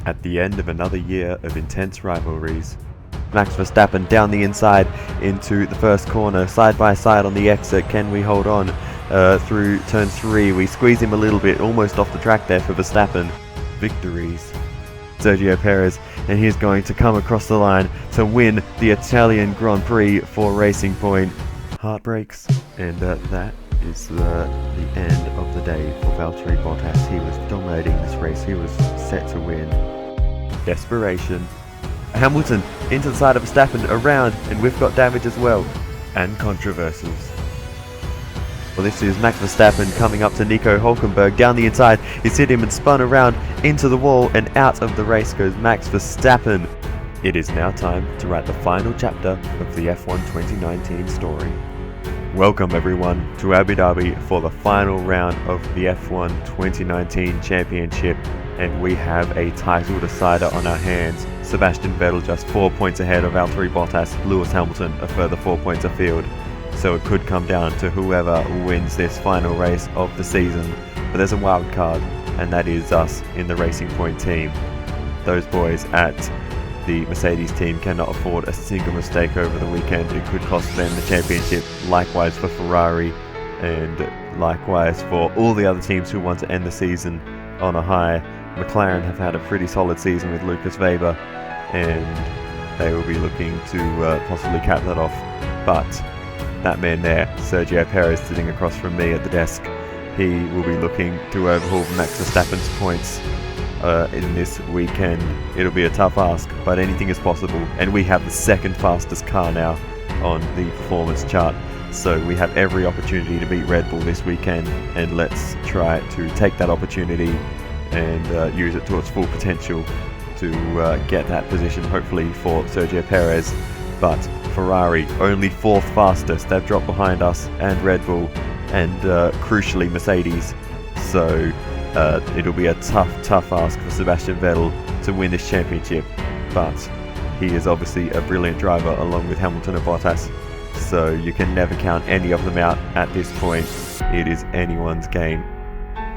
At the end of another year of intense rivalries, Max Verstappen down the inside into the first corner, side by side on the exit. Can we hold on through turn 3? We squeeze him a little bit, almost off the track there for Verstappen. Victories. Sergio Perez, and he's going to come across the line to win the Italian Grand Prix for Racing Point. Heartbreaks, and that is the end of the day for Valtteri Bottas. He was dominating this race, he was set to win. Desperation. Hamilton into the side of Verstappen, around, and we've got damage as well. And controversies. Well, this is Max Verstappen coming up to Nico Hülkenberg down the inside. He's hit him and spun around into the wall, and out of the race goes Max Verstappen. It is now time to write the final chapter of the F1 2019 story. Welcome everyone to Abu Dhabi for the final round of the F1 2019 Championship, and we have a title decider on our hands. Sebastian Vettel just 4 points ahead of Valtteri Bottas, Lewis Hamilton a further 4 points afield. So it could come down to whoever wins this final race of the season. But there's a wild card, and that is us in the Racing Point team. Those boys at the Mercedes team cannot afford a single mistake over the weekend. It could cost them the championship. Likewise for Ferrari, and likewise for all the other teams who want to end the season on a high. McLaren have had a pretty solid season with Lucas Weber, and they will be looking to possibly cap that off. But that man there, Sergio Perez, sitting across from me at the desk, he will be looking to overhaul Max Verstappen's points in this weekend. It'll be a tough ask, but anything is possible, and we have the second fastest car now on the performance chart, so we have every opportunity to beat Red Bull this weekend, and let's try to take that opportunity and use it to its full potential to get that position, hopefully for Sergio Perez. But Ferrari only 4th fastest. They've dropped behind us and Red Bull, and crucially Mercedes. So it'll be a tough ask for Sebastian Vettel to win this championship, but he is obviously a brilliant driver along with Hamilton and Bottas, so you can never count any of them out at this point. It is anyone's game.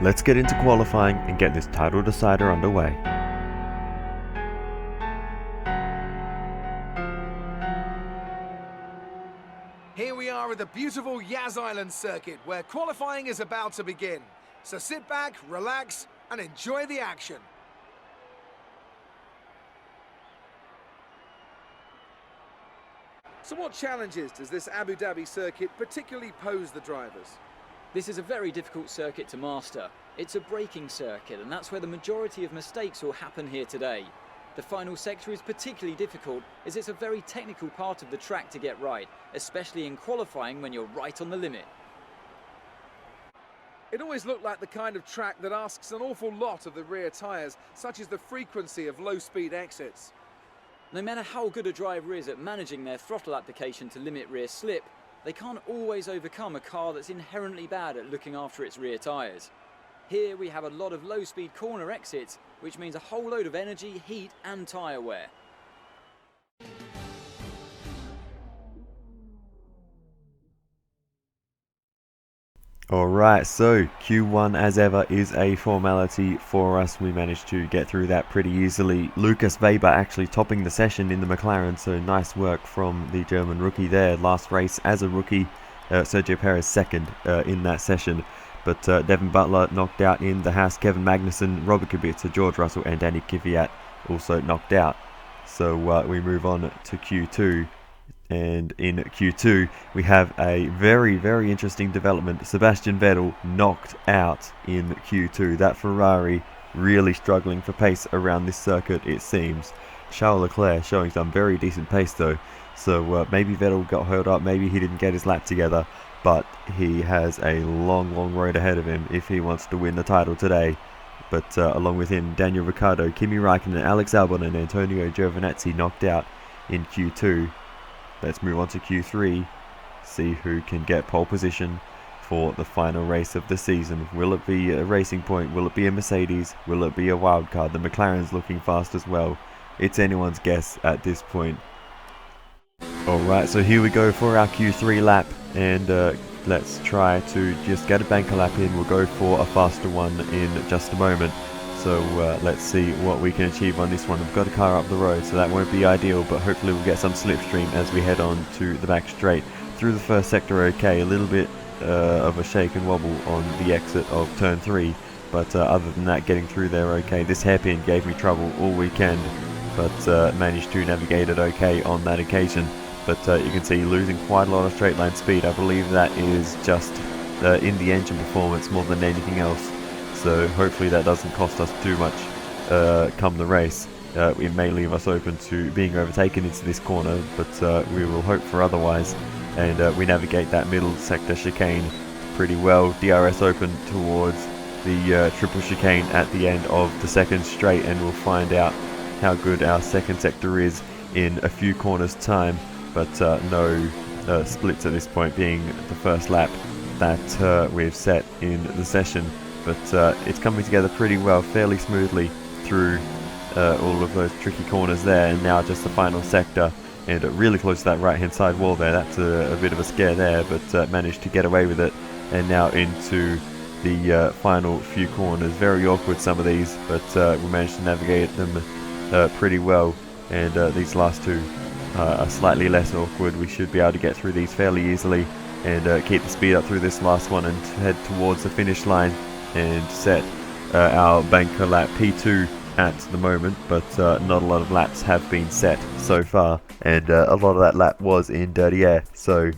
Let's get into qualifying and get this title decider underway. Here we are at the beautiful Yas Island circuit, where qualifying is about to begin. So sit back, relax, and enjoy the action. So what challenges does this Abu Dhabi circuit particularly pose the drivers? This is a very difficult circuit to master. It's a braking circuit, and that's where the majority of mistakes will happen here today. The final sector is particularly difficult as it's a very technical part of the track to get right, especially in qualifying when you're right on the limit. It always looked like the kind of track that asks an awful lot of the rear tyres, such as the frequency of low-speed exits. No matter how good a driver is at managing their throttle application to limit rear slip, they can't always overcome a car that's inherently bad at looking after its rear tyres. Here we have a lot of low-speed corner exits, which means a whole load of energy, heat and tyre wear. Alright, so Q1 as ever is a formality for us. We managed to get through that pretty easily. Lucas Weber actually topping the session in the McLaren, so nice work from the German rookie there. Last race as a rookie, Sergio Perez second in that session. But Devin Butler knocked out in the Haas, Kevin Magnussen, Robert Kubica, George Russell and Danny Kvyat also knocked out. So we move on to Q2. And in Q2 we have a very interesting development. Sebastian Vettel knocked out in Q2. That Ferrari really struggling for pace around this circuit, it seems. Charles Leclerc showing some very decent pace though, so maybe Vettel got held up, maybe he didn't get his lap together, but he has a long road ahead of him if he wants to win the title today. But along with him, Daniel Ricciardo, Kimi Raikkonen, Alex Albon and Antonio Giovinazzi knocked out in Q2. Let's move on to Q3, see who can get pole position for the final race of the season. Will it be a Racing Point? Will it be a Mercedes? Will it be a wildcard? The McLaren's looking fast as well. It's anyone's guess at this point. Alright, so here we go for our Q3 lap, and let's try to just get a banker lap in. We'll go for a faster one in just a moment. So let's see what we can achieve on this one. We've got a car up the road, so that won't be ideal, but hopefully we'll get some slipstream as we head on to the back straight. Through the first sector okay, a little bit of a shake and wobble on the exit of turn 3, but other than that, getting through there okay. This hairpin gave me trouble all weekend, but managed to navigate it okay on that occasion. But you can see losing quite a lot of straight line speed. I believe that is just in the engine performance more than anything else. So hopefully that doesn't cost us too much come the race. It may leave us open to being overtaken into this corner, but we will hope for otherwise. And we navigate that middle sector chicane pretty well. DRS open towards the triple chicane at the end of the second straight, and we'll find out how good our second sector is in a few corners time. But no splits at this point, being the first lap that we've set in the session. But it's coming together pretty well, fairly smoothly through all of those tricky corners there, and now just the final sector, and really close to that right hand side wall there. That's a bit of a scare there, but managed to get away with it. And now into the final few corners. Very awkward, some of these, but we managed to navigate them pretty well, and these last two are slightly less awkward. We should be able to get through these fairly easily and keep the speed up through this last one and head towards the finish line and set our banker lap P2 at the moment. But not a lot of laps have been set so far, and a lot of that lap was in dirty air, so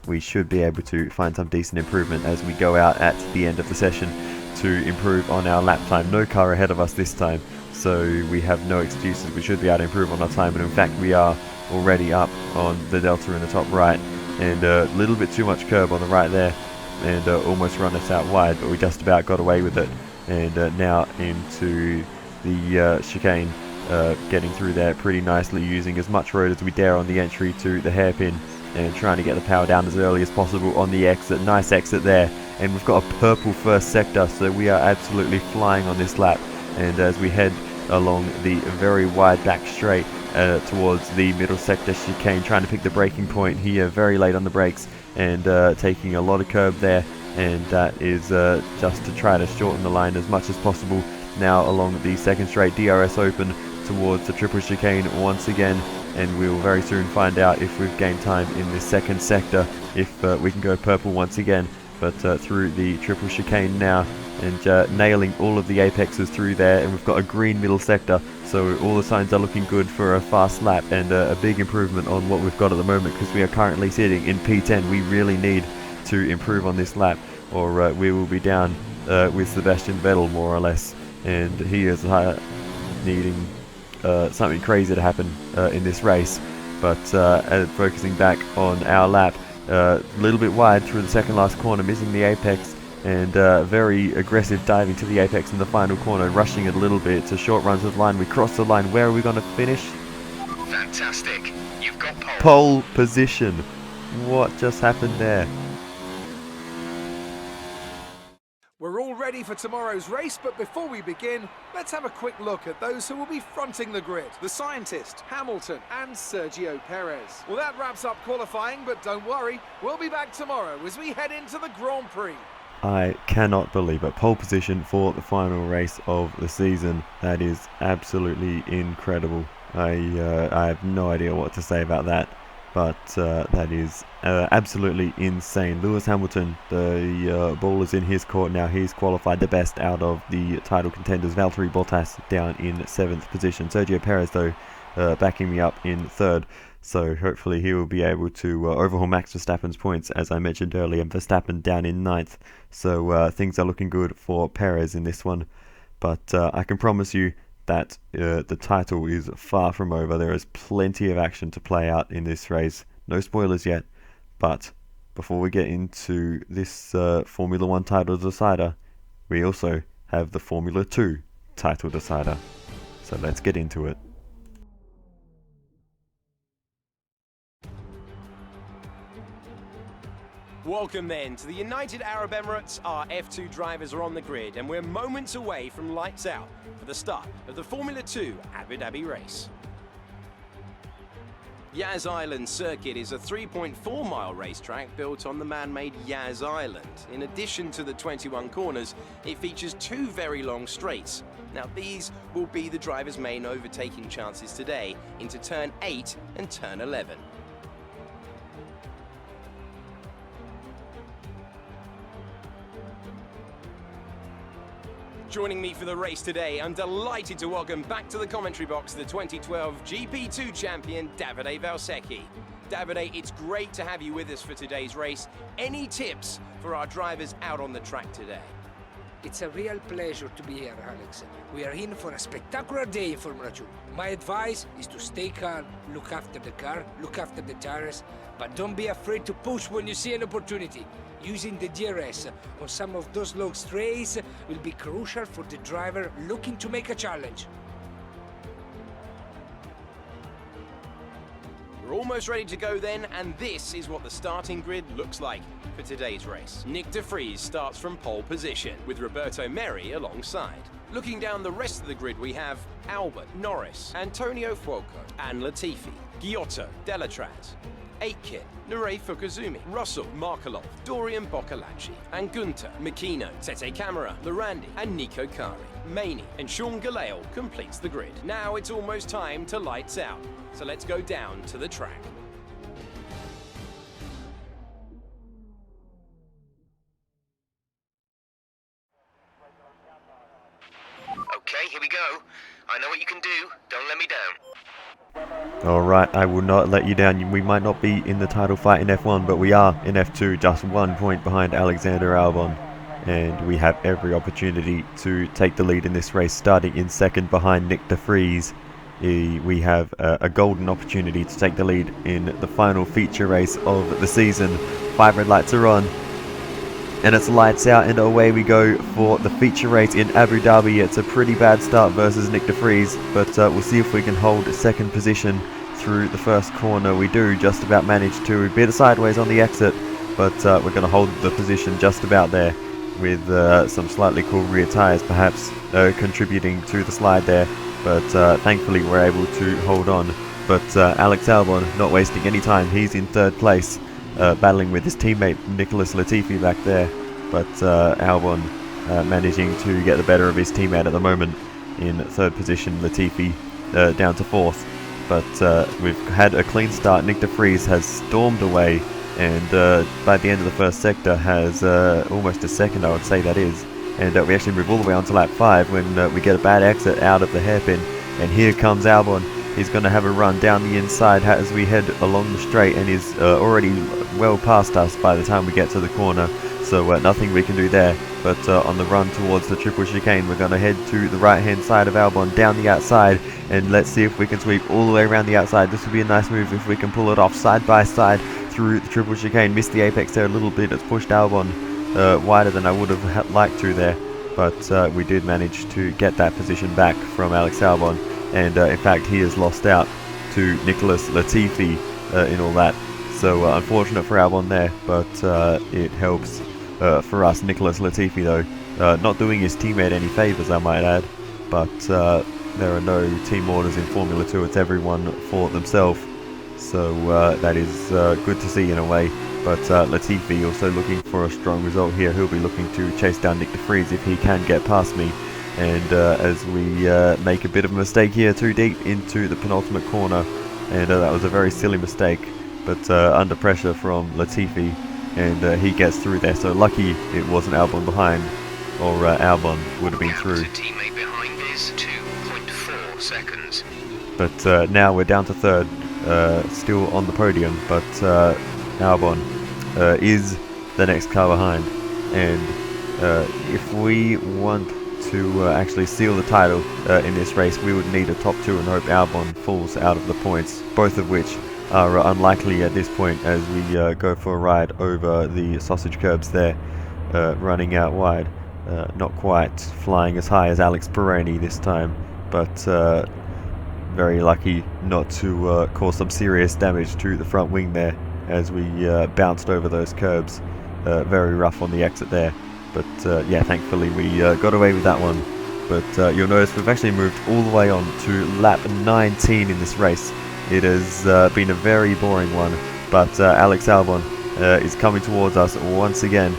we should be able to find some decent improvement as we go out at the end of the session to improve on our lap time. No car ahead of us this time, so we have no excuses. We should be able to improve on our time, and in fact we are already up on the delta in the top right, and a little bit too much curb on the right there, and almost run us out wide, but we just about got away with it. And now into the chicane, getting through there pretty nicely, using as much road as we dare on the entry to the hairpin, and trying to get the power down as early as possible on the exit. Nice exit there, and we've got a purple first sector, so we are absolutely flying on this lap. And as we head along the very wide back straight towards the middle sector chicane, trying to pick the braking point here, very late on the brakes, and taking a lot of curb there, and that is just to try to shorten the line as much as possible. Now along the second straight, DRS open towards the triple chicane once again, and we will very soon find out if we've gained time in this second sector, if we can go purple once again. But through the triple chicane now, and nailing all of the apexes through there, and we've got a green middle sector, so all the signs are looking good for a fast lap, and a big improvement on what we've got at the moment, because we are currently sitting in P10. We really need to improve on this lap, or we will be down with Sebastian Vettel more or less, and he is needing something crazy to happen in this race. But focusing back on our lap, a little bit wide through the second last corner, missing the apex, and very aggressive diving to the apex in the final corner, rushing it a little bit. It's a short run to the line. We cross the line. Where are we going to finish? Fantastic. You've got pole position. What just happened there? We're all ready for tomorrow's race, but before we begin, let's have a quick look at those who will be fronting the grid. The scientist, Hamilton, and Sergio Perez. Well, that wraps up qualifying, but don't worry, we'll be back tomorrow as we head into the Grand Prix. I cannot believe it. Pole position for the final race of the season. That is absolutely incredible. I have no idea what to say about that, but that is absolutely insane. Lewis Hamilton, the ball is in his court now. He's qualified the best out of the title contenders. Valtteri Bottas down in 7th position. Sergio Perez, though, backing me up in 3rd. So hopefully he will be able to overhaul Max Verstappen's points, as I mentioned earlier. And Verstappen down in 9th. So things are looking good for Perez in this one. But I can promise you that the title is far from over. There is plenty of action to play out in this race. No spoilers yet. But before we get into this Formula 1 title decider, we also have the Formula 2 title decider. So let's get into it. Welcome then to the United Arab Emirates. Our F2 drivers are on the grid, and we're moments away from lights out for the start of the Formula 2 Abu Dhabi race. Yas Island Circuit is a 3.4-mile racetrack built on the man-made Yas Island. In addition to the 21 corners, it features 2 very long straights. Now these will be the driver's main overtaking chances today into turn 8 and turn 11. Joining me for the race today, I'm delighted to welcome back to the commentary box the 2012 GP2 champion, Davide Valsecchi. Davide, it's great to have you with us for today's race. Any tips for our drivers out on the track today? It's a real pleasure to be here, Alex. We are in for a spectacular day in Formula 2. My advice is to stay calm, look after the car, look after the tires, but don't be afraid to push when you see an opportunity. Using the DRS on some of those long straights will be crucial for the driver looking to make a challenge. We're almost ready to go then, and this is what the starting grid looks like for today's race. Nyck de Vries starts from pole position, with Roberto Merhi alongside. Looking down the rest of the grid, we have Albon, Norris, Antonio Fuoco, and Latifi, Giotto, Delatraz, Aitken, Nurey Fukuzumi, Russell, Markelov, Dorian Boccolacci, and Gunter, Makino, Tete Camara, Lorandi, and Nico Kari. Maney and Sean Galeo completes the grid. Now it's almost time to lights out, so let's go down to the track. Okay, here we go. I know what you can do. Don't let me down. Alright, I will not let you down. We might not be in the title fight in F1, but we are in F2, just 1 point behind Alexander Albon. And we have every opportunity to take the lead in this race, starting in second behind Nyck de Vries. We have a golden opportunity to take the lead in the final feature race of the season. 5 red lights are on, and it's lights out, and away we go for the feature race in Abu Dhabi. It's a pretty bad start versus Nyck de Vries, but we'll see if we can hold second position through the first corner. We do just about manage to. A bit sideways on the exit, but we're going to hold the position just about there, with some slightly cool rear tyres perhaps contributing to the slide there. But thankfully we're able to hold on. But Alex Albon not wasting any time. He's in third place, battling with his teammate Nicholas Latifi back there. But Albon managing to get the better of his teammate at the moment in third position. Latifi down to fourth. But we've had a clean start. Nyck de Vries has stormed away, and by the end of the first sector has almost a second, I would say that is. And we actually move all the way on to lap 5 when we get a bad exit out of the hairpin. And here comes Albon. He's going to have a run down the inside as we head along the straight, and is already well past us by the time we get to the corner. So nothing we can do there. But on the run towards the triple chicane, we're going to head to the right hand side of Albon, down the outside, and let's see if we can sweep all the way around the outside. This would be a nice move if we can pull it off side by side through the triple chicane. Missed the apex there a little bit. It's pushed Albon wider than I would have liked to there, but we did manage to get that position back from Alex Albon, and in fact he has lost out to Nicholas Latifi in all that. So unfortunate for Albon there, but it helps for us. Nicholas Latifi though, not doing his teammate any favours, I might add, but there are no team orders in Formula 2, it's everyone for themselves. So that is good to see in a way. But Latifi also looking for a strong result here. He'll be looking to chase down Nyck de Vries if he can get past me. And as we make a bit of a mistake here, too deep into the penultimate corner, and that was a very silly mistake, but under pressure from Latifi, and he gets through there. So lucky it wasn't Albon behind, or Albon would have been through. Teammate behind is 2.4 seconds. But now we're down to third, still on the podium, but Albon is the next car behind, and if we want to actually seal the title in this race, we would need a top 2 and hope Albon falls out of the points, both of which are unlikely at this point as we go for a ride over the sausage curbs there, running out wide. Not quite flying as high as Alex Pironi this time, but very lucky not to cause some serious damage to the front wing there as we bounced over those curbs. Very rough on the exit there, but yeah, thankfully we got away with that one. But you'll notice we've actually moved all the way on to lap 19 in this race, It has been a very boring one, but Alex Albon is coming towards us once again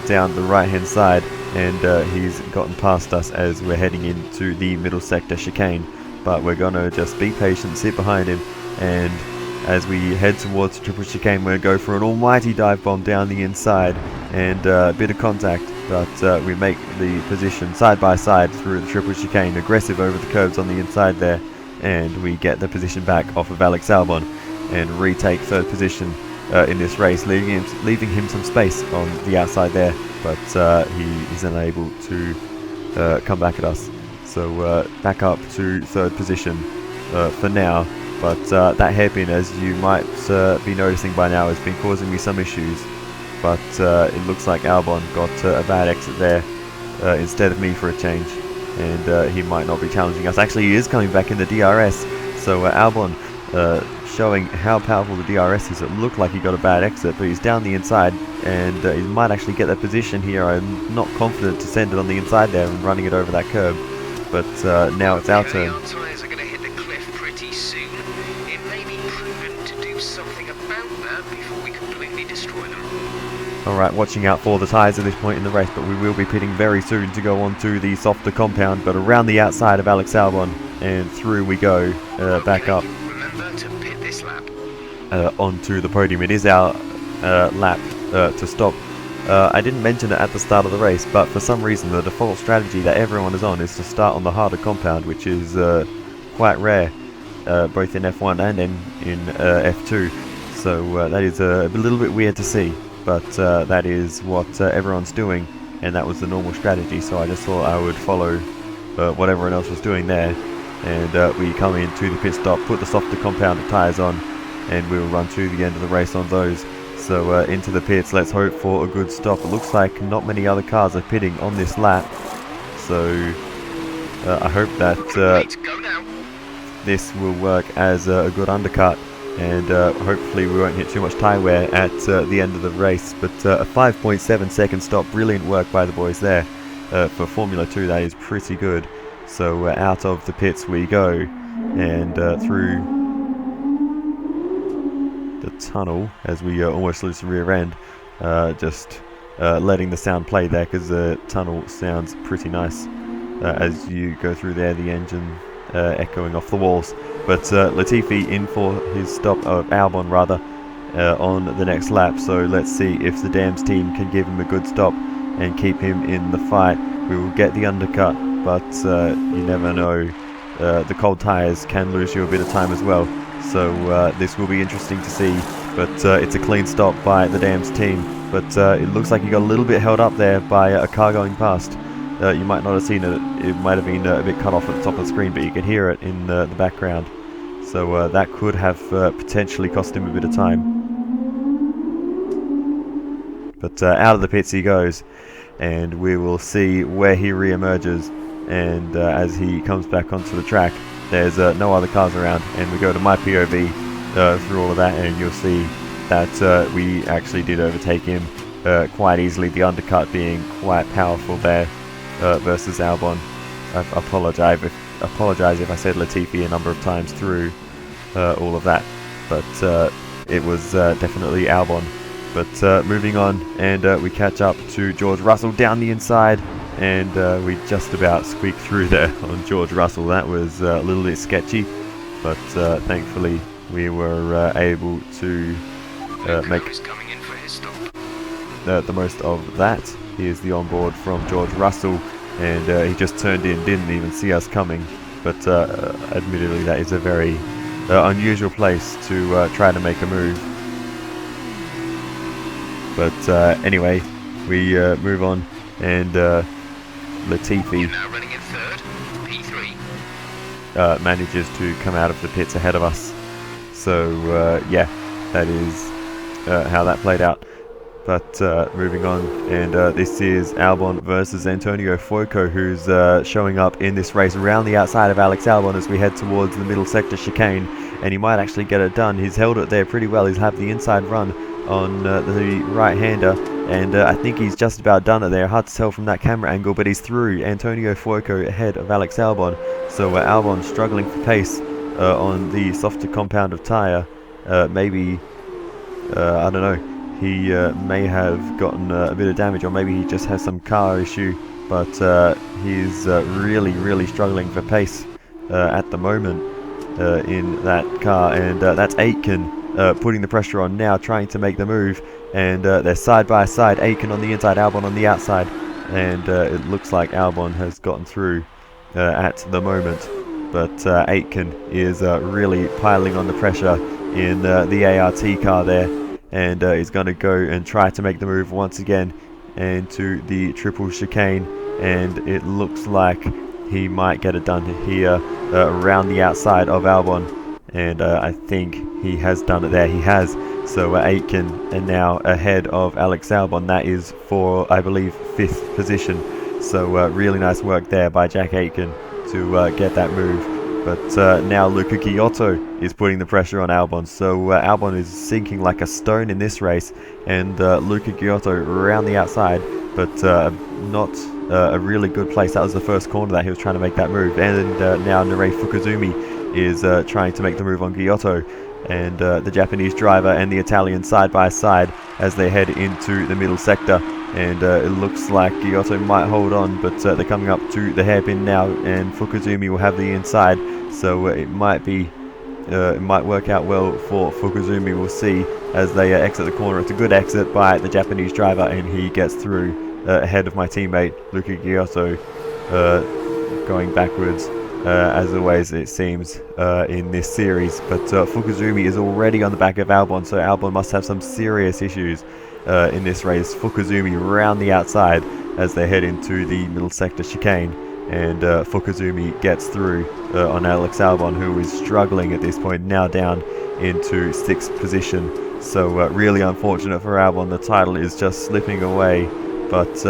down the right hand side, and he's gotten past us as we're heading into the middle sector chicane. But we're going to just be patient, sit behind him, and as we head towards the triple chicane, we're going to go for an almighty dive bomb down the inside and a bit of contact, but we make the position side by side through the triple chicane, aggressive over the curbs on the inside there, and we get the position back off of Alex Albon and retake third position in this race, leaving him some space on the outside there, but he is unable to come back at us. So back up to third position for now, but that hairpin, as you might be noticing by now, has been causing me some issues, but it looks like Albon got a bad exit there instead of me for a change, and he might not be challenging us. Actually, he is coming back in the DRS, so Albon showing how powerful the DRS is. It looked like he got a bad exit, but he's down the inside, and he might actually get that position here. I'm not confident to send it on the inside there and running it over that curb, but now it's our turn. Our tyres are going to hit the cliff pretty soon. It may be prudent to do something about that before we completely destroy them. Alright, watching out for the tyres at this point in the race, but we will be pitting very soon to go on to the softer compound, but around the outside of Alex Albon, and through we go, back up Remember to pit this lap. onto the podium. It is our lap to stop. I didn't mention it at the start of the race, but for some reason the default strategy that everyone is on is to start on the harder compound, which is quite rare, both in F1 and in F2. So that is a little bit weird to see, but that is what everyone's doing, and that was the normal strategy. So I just thought I would follow what everyone else was doing there, and we come into the pit stop, put the softer compound tyres on, and we'll run to the end of the race on those. So into the pits, let's hope for a good stop. It looks like not many other cars are pitting on this lap, so I hope that this will work as a good undercut, and hopefully we won't hit too much tyre wear at the end of the race. But a 5.7 second stop, brilliant work by the boys there. For Formula 2, that is pretty good. So out of the pits we go, and through the tunnel as we almost lose the rear end, just letting the sound play there, because the tunnel sounds pretty nice as you go through there, the engine echoing off the walls. But Latifi in for his stop, Albon rather, on the next lap, so let's see if the Dams team can give him a good stop and keep him in the fight. We will get the undercut, but you never know, the cold tyres can lose you a bit of time as well. So this will be interesting to see, but it's a clean stop by the Dams team. But it looks like he got a little bit held up there by a car going past. You might not have seen it, it might have been a bit cut off at the top of the screen, but you could hear it in the background. So that could have potentially cost him a bit of time. But out of the pits he goes, and we will see where he re-emerges. And as he comes back onto the track, there's no other cars around, and we go to my POV through all of that, and you'll see that we actually did overtake him quite easily, the undercut being quite powerful there versus Albon. I apologise if I said Latifi a number of times through all of that, but it was definitely Albon. But moving on, and we catch up to George Russell down the inside, and we just about squeaked through there on George Russell. That was a little bit sketchy, but thankfully we were able to make the most of that. Here's the onboard from George Russell, and he just turned in, didn't even see us coming. But admittedly, that is a very unusual place to try to make a move. But anyway, we move on, and Latifi Now running in third, P3. Manages to come out of the pits ahead of us. So yeah, that is how that played out. But moving on, and this is Albon versus Antonio Fuoco, who's showing up in this race around the outside of Alex Albon as we head towards the middle sector chicane, and he might actually get it done. He's held it there pretty well. He's had the inside run on the right-hander, and I think he's just about done it there. Hard to tell from that camera angle, but he's through Antonio Fuoco ahead of Alex Albon. So Albon struggling for pace on the softer compound of tyre. Maybe, I don't know, he may have gotten a bit of damage, or maybe he just has some car issue, but he's really struggling for pace at the moment in that car, and that's Aitken putting the pressure on now, trying to make the move, and they're side by side, Aitken on the inside, Albon on the outside, and it looks like Albon has gotten through at the moment, but Aitken is really piling on the pressure in the ART car there, and he's going to go and try to make the move once again into the triple chicane, and it looks like he might get it done here around the outside of Albon, and I think he has done it there. He has. So Aitken and now ahead of Alex Albon. That is for, I believe, 5th position. So really nice work there by Jack Aitken to get that move. But now Luca Giotto is putting the pressure on Albon. So Albon is sinking like a stone in this race, and Luca Giotto around the outside, but not a really good place. That was the first corner that he was trying to make that move. And now Narei Fukuzumi is trying to make the move on Giotto, and the Japanese driver and the Italian side by side as they head into the middle sector, and it looks like Giotto might hold on, but they're coming up to the hairpin now, and Fukuzumi will have the inside, so it might work out well for Fukuzumi. We'll see as they exit the corner. It's a good exit by the Japanese driver, and he gets through ahead of my teammate Luca Giotto, going backwards as always it seems in this series, but Fukuzumi is already on the back of Albon, so Albon must have some serious issues in this race. Fukuzumi round the outside as they head into the middle sector chicane, and Fukuzumi gets through on Alex Albon, who is struggling at this point, now down into 6th position. So really unfortunate for Albon. The title is just slipping away, but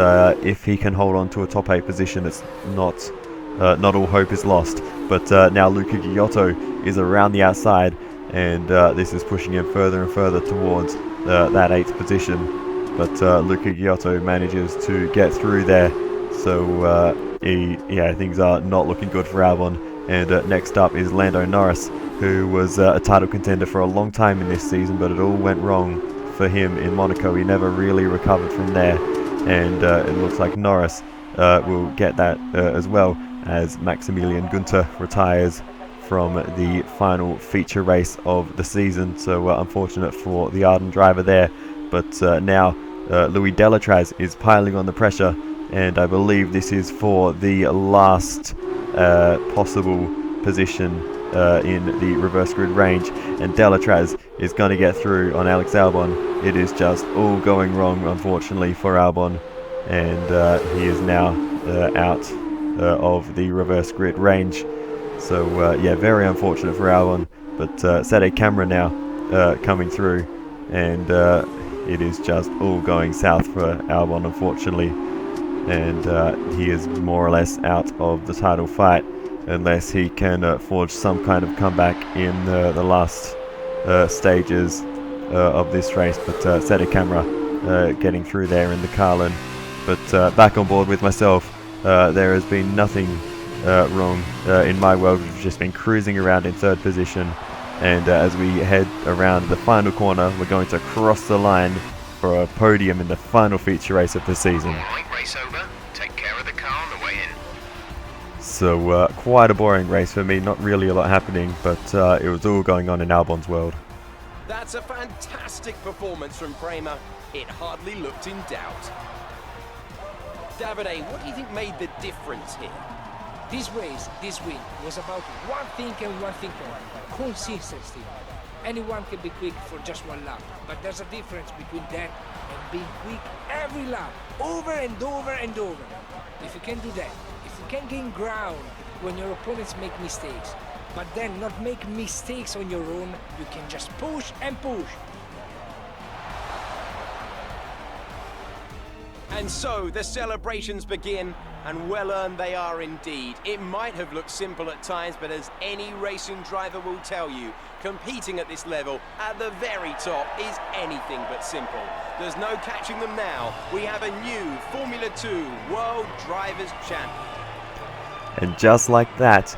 if he can hold on to a top 8 position, it's not all hope is lost. But now Luca Giotto is around the outside, and this is pushing him further and further towards that 8th position. But Luca Giotto manages to get through there, so things are not looking good for Albon. And next up is Lando Norris, who was a title contender for a long time in this season, but it all went wrong for him in Monaco. He never really recovered from there, and it looks like Norris will get that as well, as Maximilian Günther retires from the final feature race of the season. So unfortunate for the Arden driver there, but now Louis Delatraz is piling on the pressure, and I believe this is for the last possible position in the reverse grid range, and Delatraz is going to get through on Alex Albon. It is just all going wrong, unfortunately, for Albon, and he is now out of the reverse grid range. So very unfortunate for Albon, but Sade Camera now coming through, and it is just all going south for Albon, unfortunately, and he is more or less out of the title fight unless he can forge some kind of comeback in the last stages of this race. But Sade Camera getting through there in the Carlin. But back on board with myself, there has been nothing wrong in my world. We've just been cruising around in 3rd position, and as we head around the final corner, we're going to cross the line for a podium in the final feature race of the season. Alright, race over. Take care of the car on the way in. So quite a boring race for me, not really a lot happening, but it was all going on in Albon's world. That's a fantastic performance from Prema. It hardly looked in doubt. Davide, what do you think made the difference here? This race, this win, was about one thing and one thing only: consistency. Anyone can be quick for just one lap, but there's a difference between that and being quick every lap, over and over and over. If you can do that, if you can gain ground when your opponents make mistakes, but then not make mistakes on your own, you can just push and push. And so the celebrations begin, and well earned they are indeed. It might have looked simple at times, but as any racing driver will tell you, competing at this level, at the very top, is anything but simple. There's no catching them now. We have a new Formula 2 World Drivers' Champion. And just like that,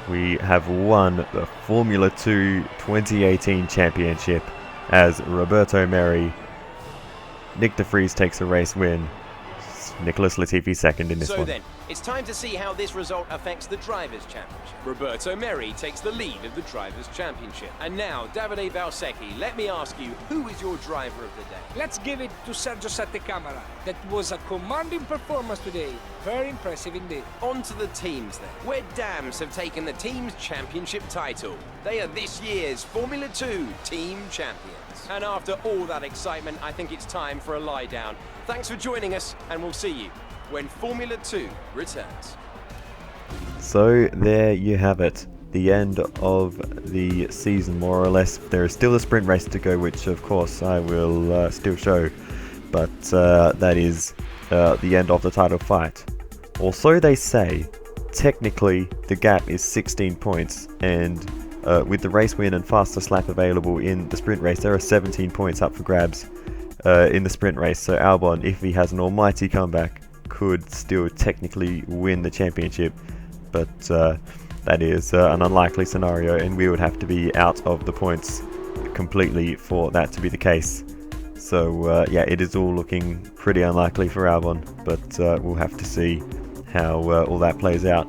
we have won the Formula 2 2018 championship as Roberto Merhi. Nyck de Vries takes a race win. Nicholas Latifi second in this one. So then, it's time to see how this result affects the Drivers' Championship. Roberto Merhi takes the lead of the Drivers' Championship. And now, Davide Valsecchi, let me ask you, who is your driver of the day? Let's give it to Sergio Settecamara. That was a commanding performance today. Very impressive indeed. On to the teams then, where Dams have taken the Team's Championship title. They are this year's Formula 2 Team Champions. And after all that excitement, I think it's time for a lie down. Thanks for joining us, and we'll see you when Formula 2 returns. So there you have it, the end of the season more or less. There is still a sprint race to go, which of course I will still show, but that is the end of the title fight. Also, they say technically the gap is 16 points, and with the race win and fastest lap available in the sprint race, there are 17 points up for grabs in the sprint race. So Albon, if he has an almighty comeback, could still technically win the championship, but that is an unlikely scenario, and we would have to be out of the points completely for that to be the case. So yeah, it is all looking pretty unlikely for Albon, but we'll have to see how all that plays out.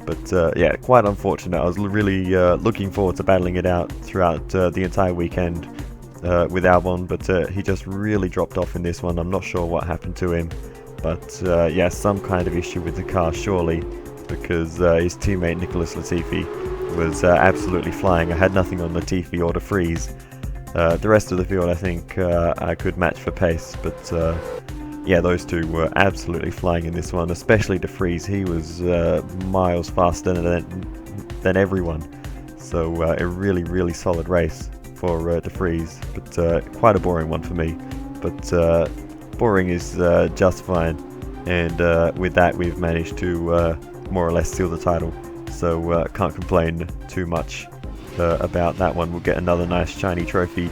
But yeah, quite unfortunate. I was really looking forward to battling it out throughout the entire weekend with Albon, but he just really dropped off in this one. I'm not sure what happened to him, but yeah, some kind of issue with the car surely, because his teammate Nicholas Latifi was absolutely flying. I had nothing on Latifi or de Vries. The rest of the field I think I could match for pace, but yeah, those two were absolutely flying in this one, especially de Vries. He was miles faster than everyone. So a really solid race for de Vries, but quite a boring one for me. But boring is just fine, and with that we've managed to more or less seal the title. So can't complain too much about that one. We'll get another nice shiny trophy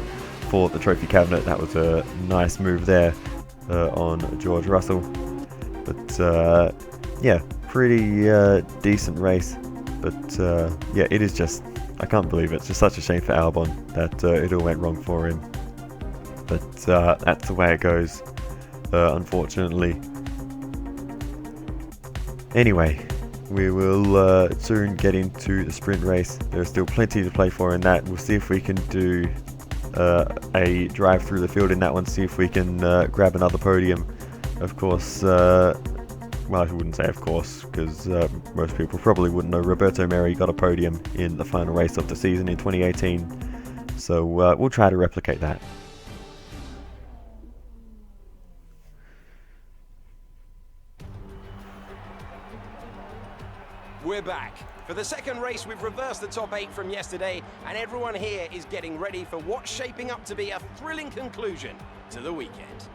for the trophy cabinet. That was a nice move there on George Russell. But yeah, pretty decent race. But yeah, it is just, I can't believe it. It's just such a shame for Albon that it all went wrong for him. But that's the way it goes, unfortunately. Anyway, we will soon get into the sprint race. There's still plenty to play for in that. We'll see if we can do a drive through the field in that one, see if we can grab another podium. Of course, well, I wouldn't say of course, because most people probably wouldn't know. Roberto Merhi got a podium in the final race of the season in 2018, so we'll try to replicate that. We're back. For the second race, we've reversed the top 8 from yesterday, and everyone here is getting ready for what's shaping up to be a thrilling conclusion to the weekend.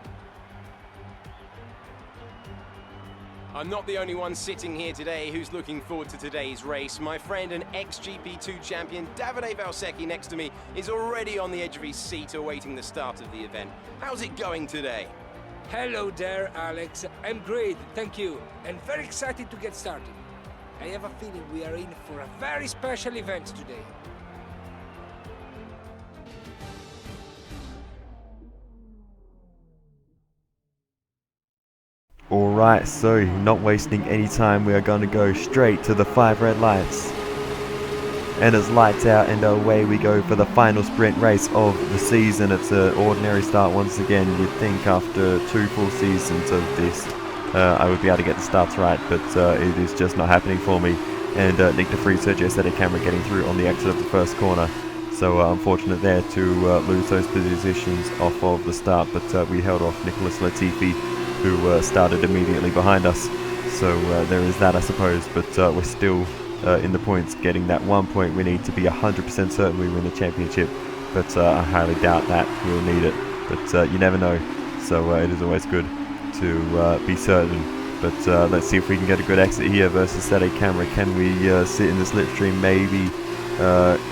I'm not the only one sitting here today who's looking forward to today's race. My friend and ex-GP2 champion Davide Valsecchi next to me is already on the edge of his seat awaiting the start of the event. How's it going today? Hello there, Alex. I'm great, thank you, and very excited to get started. I have a feeling we are in for a very special event today. Alright, so not wasting any time, we are going to go straight to the 5 red lights. And it's lights out and away we go for the final sprint race of the season. It's an ordinary start once again. You'd think after 2 full seasons of this I would be able to get the starts right, but it is just not happening for me. And Nyck de Vries, Sergio Settecamara getting through on the exit of the first corner. So unfortunate there to lose those positions off of the start, but we held off Nicholas Latifi, who started immediately behind us. So there is that, I suppose, but we're still in the points, getting that 1 point we need to be 100% certain we win the championship. But I highly doubt that we'll need it, but you never know. So it is always good to be certain. But let's see if we can get a good exit here versus Settecamara. Can we sit in the slipstream, maybe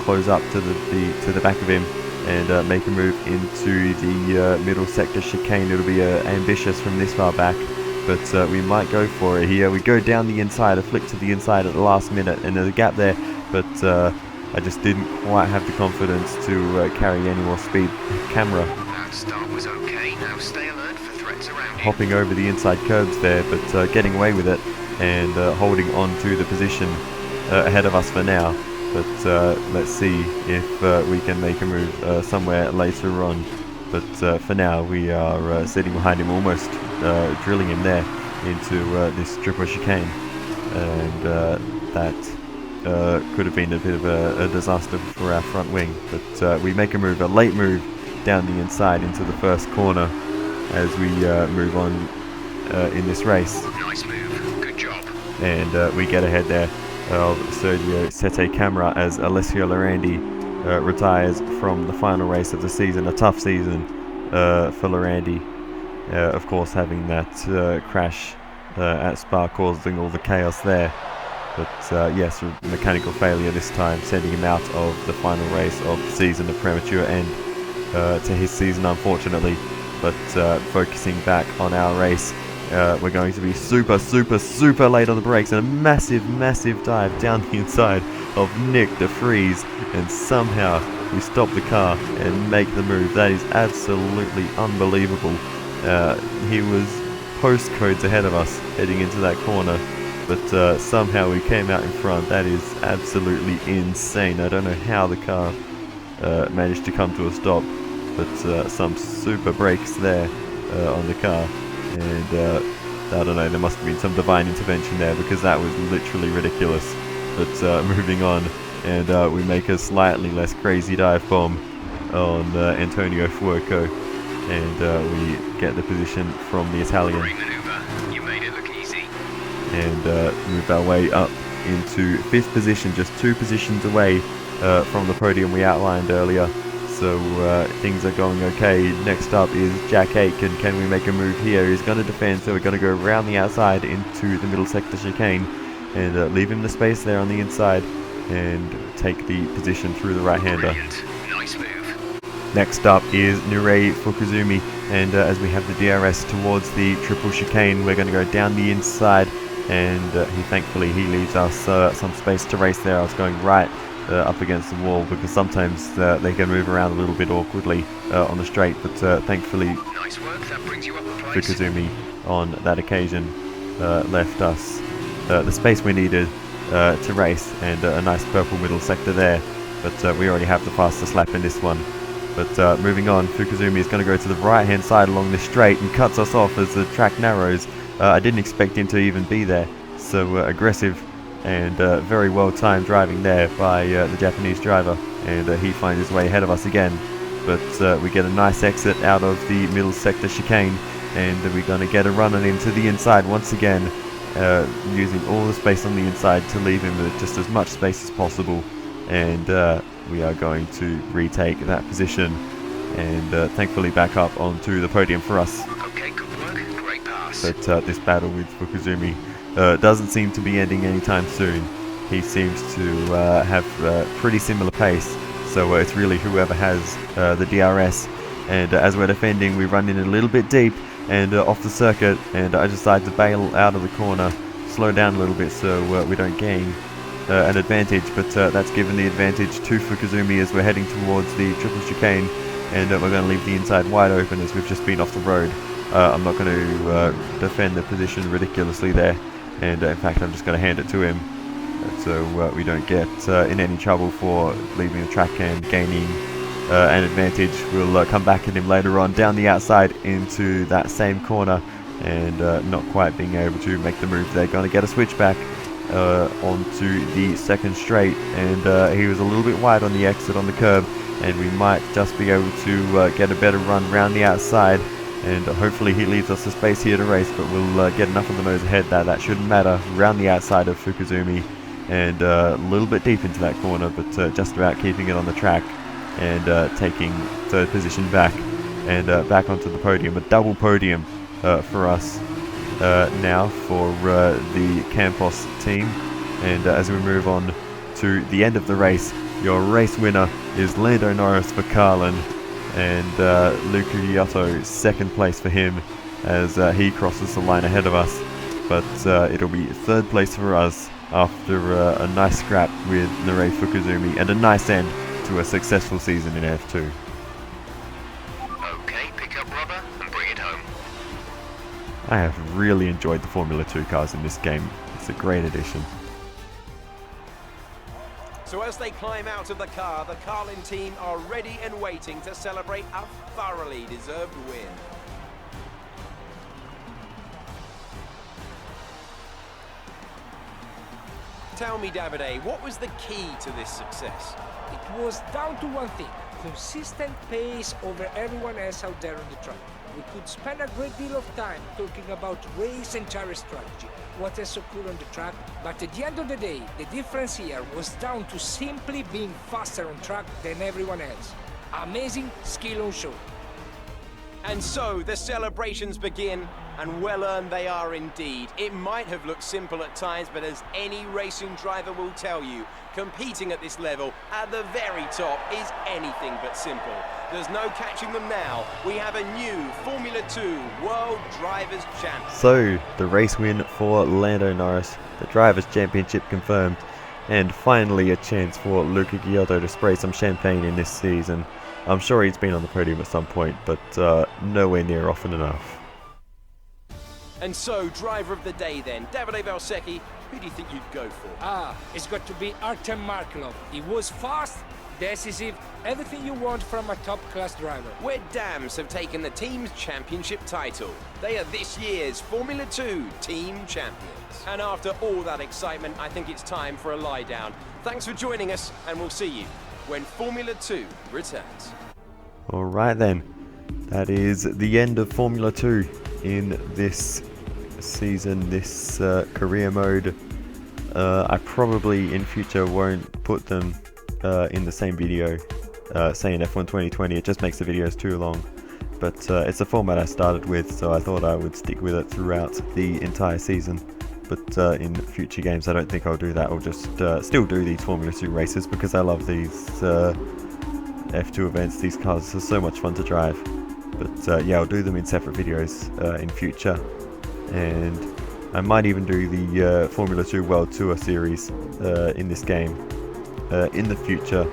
close up to the back of him and make a move into the middle sector chicane? It'll be ambitious from this far back, but we might go for it here. We go down the inside, a flick to the inside at the last minute, and there's a gap there, but I just didn't quite have the confidence to carry any more speed. Camera That start was okay. Now stay alert for threats around you. hopping over the inside curbs there, but getting away with it and holding on to the position ahead of us for now. But let's see if we can make a move somewhere later on. But for now, we are sitting behind him, almost drilling him there into this triple chicane, and that could have been a bit of a disaster for our front wing. But we make a move, a late move down the inside into the first corner as we move on in this race. Nice move. Good job. And we get ahead there of Sergio Sette Camara as Alessio Lorandi retires from the final race of the season. A tough season for Lorandi, of course, having that crash at Spa causing all the chaos there. But yes, mechanical failure this time, sending him out of the final race of the season, a premature end to his season, unfortunately. But focusing back on our race, we're going to be super late on the brakes, and a massive dive down the inside of Nick de Vries, and somehow we stop the car and make the move. That is absolutely unbelievable. He was postcodes ahead of us heading into that corner, but somehow we came out in front. That is absolutely insane. I don't know how the car managed to come to a stop, but some super brakes there on the car, and I don't know, there must have been some divine intervention there, because that was literally ridiculous. But moving on, and we make a slightly less crazy dive bomb on Antonio Fuoco, and we get the position from the Italian. Great maneuver. You made it look easy. And move our way up into 5th position, just 2 positions away from the podium we outlined earlier. So things are going okay. Next up is Jack Aitken. Can we make a move here? He's going to defend, so we're going to go around the outside into the middle sector chicane and leave him the space there on the inside and take the position through the right-hander. Brilliant. Nice move. Next up is Nurei Fukuzumi, and as we have the DRS towards the triple chicane, we're going to go down the inside, and thankfully he leaves us some space to race there. I was going right up against the wall, because sometimes they can move around a little bit awkwardly on the straight, but thankfully Nice work. That brings you up a place. Fukuzumi on that occasion left us the space we needed to race, and a nice purple middle sector there, but we already have the fastest lap in this one. But moving on, Fukuzumi is going to go to the right hand side along this straight and cuts us off as the track narrows. I didn't expect him to even be there, so aggressive and very well timed driving there by the Japanese driver, and he finds his way ahead of us again. But we get a nice exit out of the middle sector chicane, and we're going to get a run on into the inside once again, using all the space on the inside to leave him with just as much space as possible, and we are going to retake that position and thankfully back up onto the podium for us. Okay, good work. Great pass. But this battle with Fukuzumi doesn't seem to be ending anytime soon. He seems to have pretty similar pace, so it's really whoever has the DRS. And as we're defending, we run in a little bit deep and off the circuit, and I decide to bail out of the corner, slow down a little bit so we don't gain an advantage, but that's given the advantage to Fukuzumi as we're heading towards the triple chicane, and we're going to leave the inside wide open as we've just been off the road. I'm not going to defend the position ridiculously there, and in fact I'm just going to hand it to him, so we don't get in any trouble for leaving the track and gaining an advantage. We'll come back at him later on down the outside into that same corner, and not quite being able to make the move. They're going to get a switchback onto the second straight, and he was a little bit wide on the exit on the curb, and we might just be able to get a better run round the outside, and hopefully he leaves us the space here to race, but we'll get enough of the nose ahead that shouldn't matter. Round the outside of Fukuzumi, and a little bit deep into that corner, but just about keeping it on the track, and taking third position back, and back onto the podium. A double podium for us now for the Campos team, and as we move on to the end of the race, your race winner is Lando Norris for Carlin, and Luca Giotto second place for him, as he crosses the line ahead of us. But it'll be third place for us after a nice scrap with Narei Fukuzumi and a nice end to a successful season in F2. Okay, pick up rubber and bring it home. I have really enjoyed the Formula 2 cars in this game. It's a great addition. So as they climb out of the car, the Carlin team are ready and waiting to celebrate a thoroughly deserved win. Tell me, Davide, what was the key to this success? It was down to one thing: consistent pace over everyone else out there on the track. We could spend a great deal of time talking about race and tire strategy, what is so cool on the track, but at the end of the day, the difference here was down to simply being faster on track than everyone else. Amazing skill on show. And so the celebrations begin, and well earned they are indeed. It might have looked simple at times, but as any racing driver will tell you, competing at this level, at the very top, is anything but simple. There's no catching them now. We have a new Formula 2 World Drivers' Champion. So, the race win for Lando Norris, the Drivers' Championship confirmed, and finally a chance for Luca Giotto to spray some champagne in this season. I'm sure he's been on the podium at some point, but nowhere near often enough. And so, driver of the day then, Davide Valsecchi, who do you think you'd go for? It's got to be Artem Markelov. He was fast, decisive, everything you want from a top-class driver. Where Dams have taken the team's championship title. They are this year's Formula 2 team champions. And after all that excitement, I think it's time for a lie down. Thanks for joining us, and we'll see you when Formula 2 returns. Alright then, that is the end of Formula 2 in this season, this career mode. I probably in future won't put them in the same video, say in F1 2020, it just makes the videos too long. But it's a format I started with, so I thought I would stick with it throughout the entire season. But in future games I don't think I'll do that. I'll just still do these Formula 2 races because I love these F2 events. These cars are so much fun to drive. But yeah, I'll do them in separate videos in future. And I might even do the Formula 2 World Tour series in this game in the future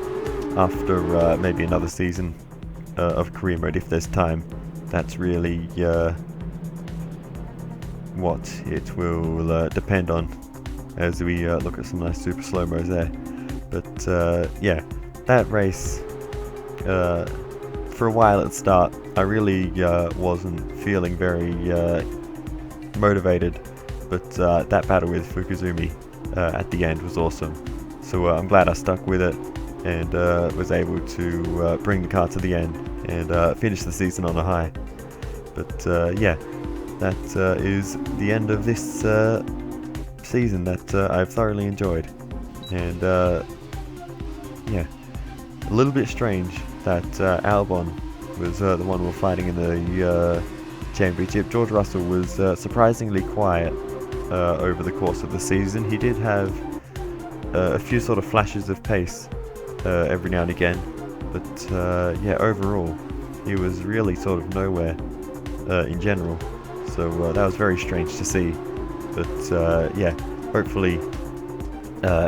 after maybe another season of career mode if there's time. That's really what it will depend on as we look at some nice super slow-mos there. But yeah, that race, for a while at the start, I really wasn't feeling very motivated, but that battle with Fukuzumi at the end was awesome. So I'm glad I stuck with it and was able to bring the car to the end and finish the season on a high. But yeah, that is the end of this season that I've thoroughly enjoyed. And yeah, a little bit strange that Albon was the one we're fighting in the championship. George Russell was surprisingly quiet over the course of the season. He did have a few sort of flashes of pace every now and again, but yeah, overall he was really sort of nowhere in general. So that was very strange to see. But yeah, hopefully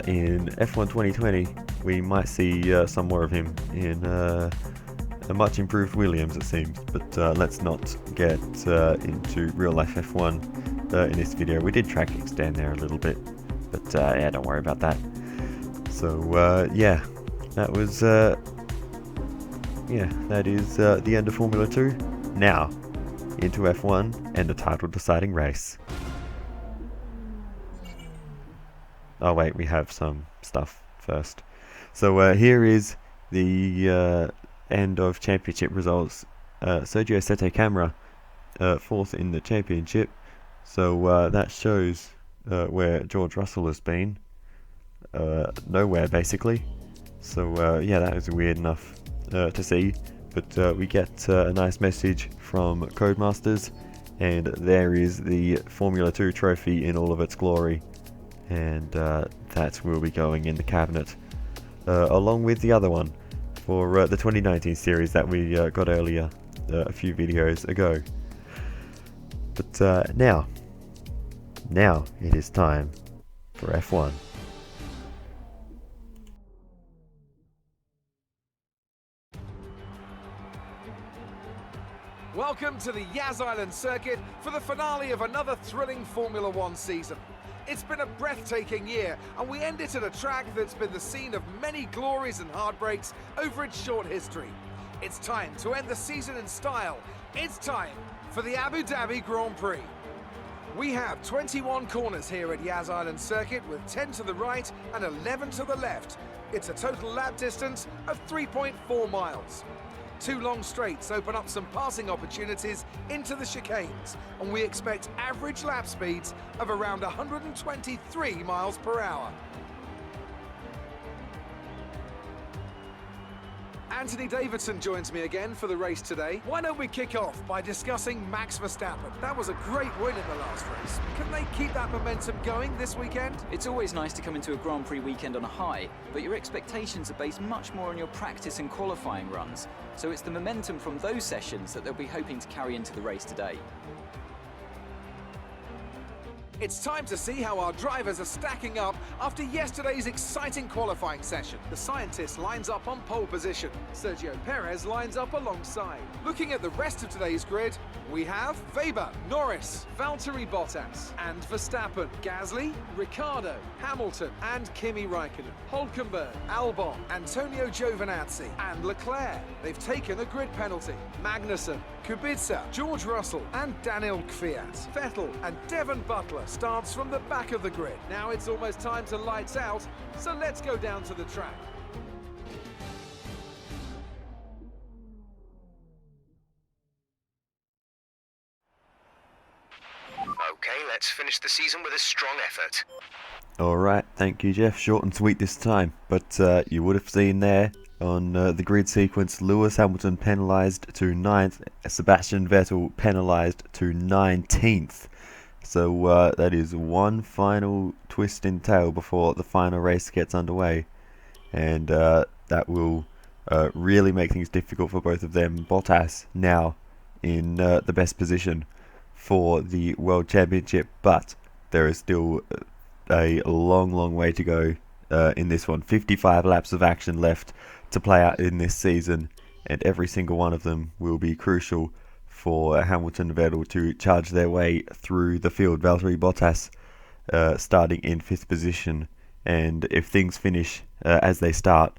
in F1 2020 we might see some more of him in a much improved Williams, it seems. But let's not get into real life F1 in this video. We did track extend there a little bit, but yeah, don't worry about that. So yeah, that was yeah, that is the end of Formula 2. Now into F1 and the title deciding race. Oh wait, we have some stuff first. So here is the end of championship results. Sergio Sette Camara fourth in the championship. So that shows where George Russell has been. Nowhere basically. So yeah, that was weird enough to see. But we get a nice message from Codemasters, and there is the Formula 2 trophy in all of its glory, and that will be going in the cabinet along with the other one for the 2019 series that we got earlier a few videos ago. But now it is time for F1. Welcome to the Yas Island circuit for the finale of another thrilling Formula One season. It's been a breathtaking year, and we end it at a track that's been the scene of many glories and heartbreaks over its short history. It's time to end the season in style. It's time for the Abu Dhabi Grand Prix. We have 21 corners here at Yas Island circuit with 10 to the right and 11 to the left. It's a total lap distance of 3.4 miles. 2 long straights open up some passing opportunities into the chicanes, and we expect average lap speeds of around 123 miles per hour. Anthony Davidson joins me again for the race today. Why don't we kick off by discussing Max Verstappen? That was a great win in the last race. Can they keep that momentum going this weekend? It's always nice to come into a Grand Prix weekend on a high, but your expectations are based much more on your practice and qualifying runs. So it's the momentum from those sessions that they'll be hoping to carry into the race today. It's time to see how our drivers are stacking up after yesterday's exciting qualifying session. The scientist lines up on pole position. Sergio Perez lines up alongside. Looking at the rest of today's grid, we have Weber, Norris, Valtteri Bottas and Verstappen, Gasly, Ricciardo, Hamilton and Kimi Raikkonen, Hülkenberg, Albon, Antonio Giovinazzi and Leclerc. They've taken a grid penalty. Magnussen, Kubica, George Russell and Daniel Kvyat. Vettel and Devon Butler starts from the back of the grid. Now it's almost time to lights out, so let's go down to the track. Okay, let's finish the season with a strong effort. Alright, thank you Jeff, short and sweet this time, but you would have seen there on the grid sequence, Lewis Hamilton penalised to 9th, Sebastian Vettel penalised to 19th. So that is one final twist in tail before the final race gets underway, and that will really make things difficult for both of them. Bottas now in the best position for the World Championship, but there is still a long way to go in this one. 55 laps of action left to play out in this season, and every single one of them will be crucial for Hamilton and Vettel to charge their way through the field. Valtteri Bottas starting in 5th position, and if things finish as they start,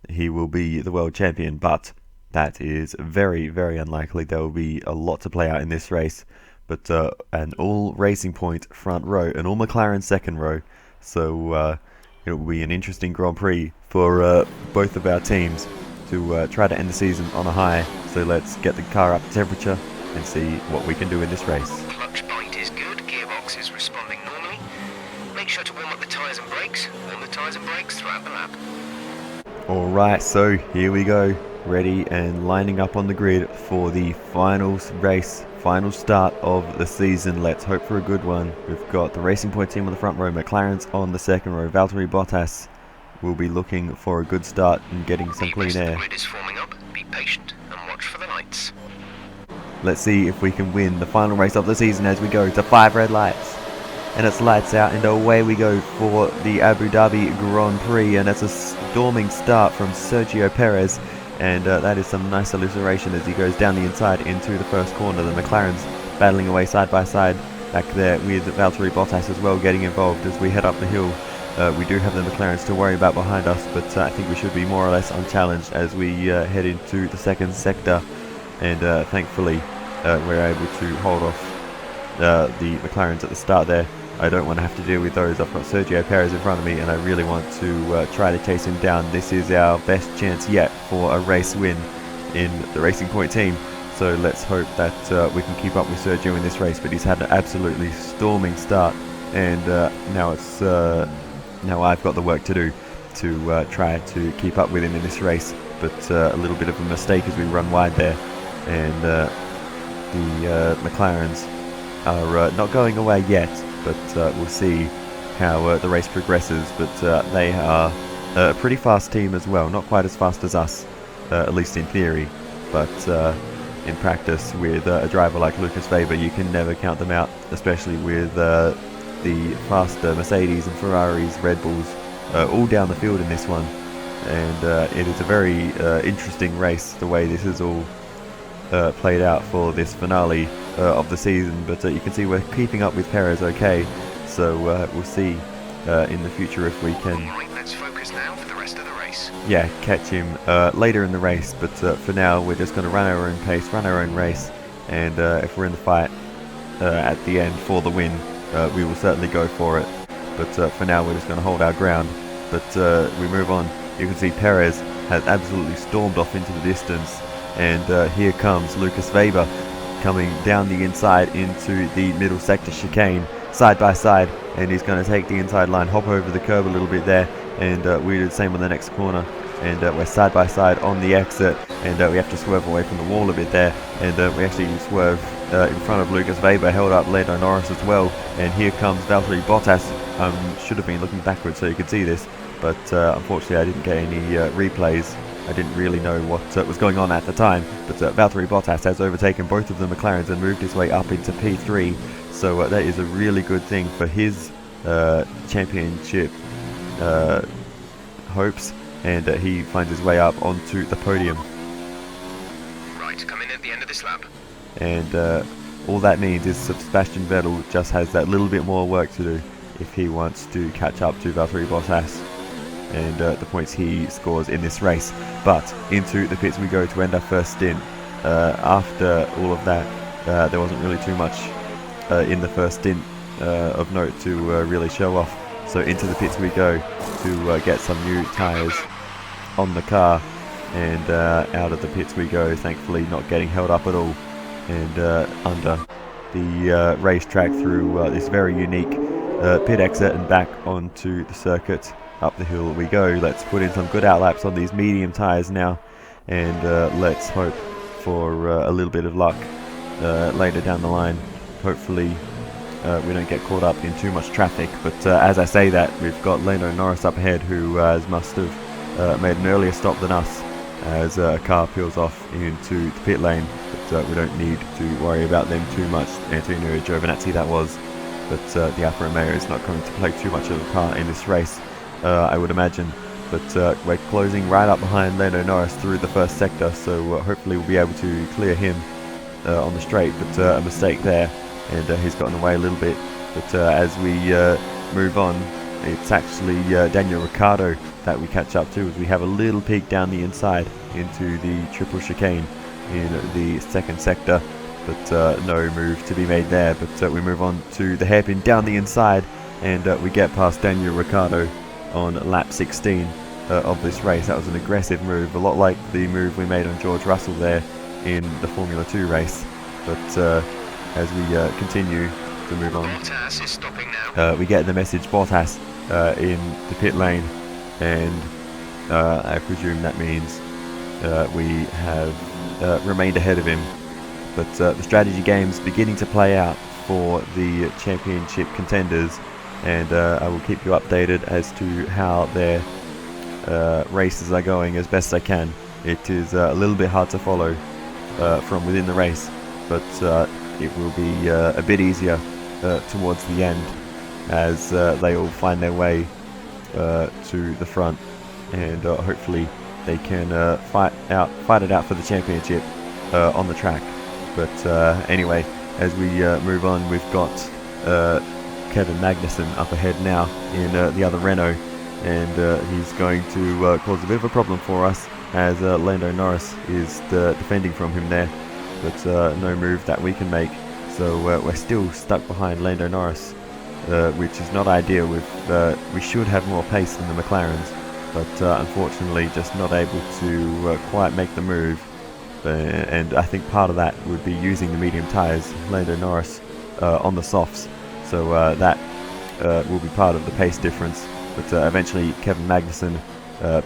he will be the world champion, but that is very unlikely. There will be a lot to play out in this race, but an all Racing Point front row, an all McLaren second row, so it will be an interesting Grand Prix for both of our teams to try to end the season on a high. So let's get the car up to temperature and see what we can do in this race. Clutch bite is good, gearbox is responding normally. Make sure to warm up the tyres and brakes. Warm the tyres and brakes throughout the lap. Alright, so here we go, ready and lining up on the grid for the final race, final start of the season. Let's hope for a good one. We've got the Racing Point team on the front row, McLaren's on the second row. Valtteri Bottas will be looking for a good start and getting some clean air. The grid is forming up. Be patient and watch for the lights. Let's see if we can win the final race of the season as we go to 5 red lights. And it's lights out and away we go for the Abu Dhabi Grand Prix, and that's a storming start from Sergio Perez, and that is some nice alliteration as he goes down the inside into the first corner. The McLaren's battling away side by side back there with Valtteri Bottas as well getting involved as we head up the hill. We do have the McLarens to worry about behind us, but I think we should be more or less unchallenged as we head into the second sector, and thankfully we're able to hold off the McLarens at the start there. I don't want to have to deal with those. I've got Sergio Perez in front of me and I really want to try to chase him down. This is our best chance yet for a race win in the Racing Point team, so let's hope that we can keep up with Sergio in this race. But he's had an absolutely storming start, and now it's now I've got the work to do to try to keep up with him in this race. But a little bit of a mistake as we run wide there, and the McLarens are not going away yet, but we'll see how the race progresses. But they are a pretty fast team as well, not quite as fast as us, at least in theory, but in practice with a driver like Lucas Weber. You can never count them out, especially with the faster Mercedes and Ferraris, Red Bulls, all down the field in this one. And it is a very interesting race, the way this is all played out for this finale of the season. But you can see we're keeping up with Perez okay, so we'll see in the future if we can Let's focus now for the rest of the race. catch him later in the race. But for now we're just going to run our own pace, run our own race, and if we're in the fight at the end for the win, we will certainly go for it. But for now we're just going to hold our ground. But we move on. You can see Perez has absolutely stormed off into the distance, and here comes Lucas Weber coming down the inside into the middle sector chicane, side by side, and he's going to take the inside line, hop over the curb a little bit there, and we do the same on the next corner, and we're side by side on the exit, and we have to swerve away from the wall a bit there, and we actually swerve in front of Lucas Weber, held up Lando Norris as well, and here comes Valtteri Bottas. Should have been looking backwards so you could see this, but unfortunately I didn't get any replays. I didn't really know what was going on at the time, but Valtteri Bottas has overtaken both of the McLarens and moved his way up into P3, so that is a really good thing for his championship hopes, and he finds his way up onto the podium. Right, come in at the end of this lap. And all that means is Sebastian Vettel just has that little bit more work to do if he wants to catch up to Valtteri Bottas and the points he scores in this race. But into the pits we go to end our first stint. After all of that, there wasn't really too much in the first stint of note to really show off. So into the pits we go to get some new tyres on the car, and out of the pits we go, thankfully not getting held up at all, and under the racetrack through this very unique pit exit and back onto the circuit. Up the hill we go. Let's put in some good outlaps on these medium tyres now, and let's hope for a little bit of luck later down the line. Hopefully we don't get caught up in too much traffic, but as I say that, we've got Lando Norris up ahead, who must have made an earlier stop than us, as a car peels off into the pit lane, but we don't need to worry about them too much. Antonio Giovinazzi that was, but the Alfa Romeo is not going to play too much of a part in this race, I would imagine. But we're closing right up behind Lando Norris through the first sector, so hopefully we'll be able to clear him on the straight, but a mistake there, and he's gotten away a little bit. But as we move on, it's actually Daniel Ricciardo that we catch up to, as we have a little peek down the inside into the triple chicane in the second sector, but no move to be made there. But we move on to the hairpin down the inside, and we get past Daniel Ricciardo on lap 16 of this race. That was an aggressive move, a lot like the move we made on George Russell there in the Formula 2 race. But as we continue to move on, Bottas is stopping now. we get the message Bottas in the pit lane, and I presume that means we have remained ahead of him. But the strategy game's beginning to play out for the championship contenders, and I will keep you updated as to how their races are going as best I can. It is a little bit hard to follow from within the race, but it will be a bit easier towards the end, as they all find their way to the front, and hopefully they can fight it out for the championship on the track. But anyway, as we move on, we've got Kevin Magnussen up ahead now in the other Renault, and he's going to cause a bit of a problem for us, as Lando Norris is defending from him there, but no move that we can make, so we're still stuck behind Lando Norris, which is not ideal. We should have more pace than the McLarens, but unfortunately just not able to quite make the move, and I think part of that would be using the medium tyres, Lando Norris on the softs, so that will be part of the pace difference. But eventually Kevin Magnussen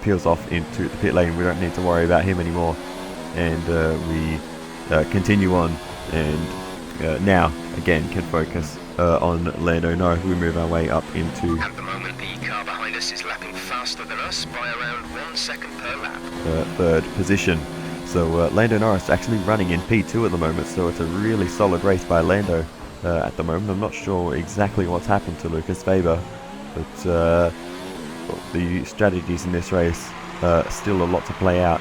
peels off into the pit lane. We don't need to worry about him anymore, and we continue on, and now again can focus on Lando Norris. We move our way up into, At the moment, the car behind us is lapping faster than us by around 1 second per lap. third position. So Lando Norris actually running in P2 at the moment, so it's a really solid race by Lando at the moment. I'm not sure exactly what's happened to Lucas Weber, but the strategies in this race still a lot to play out.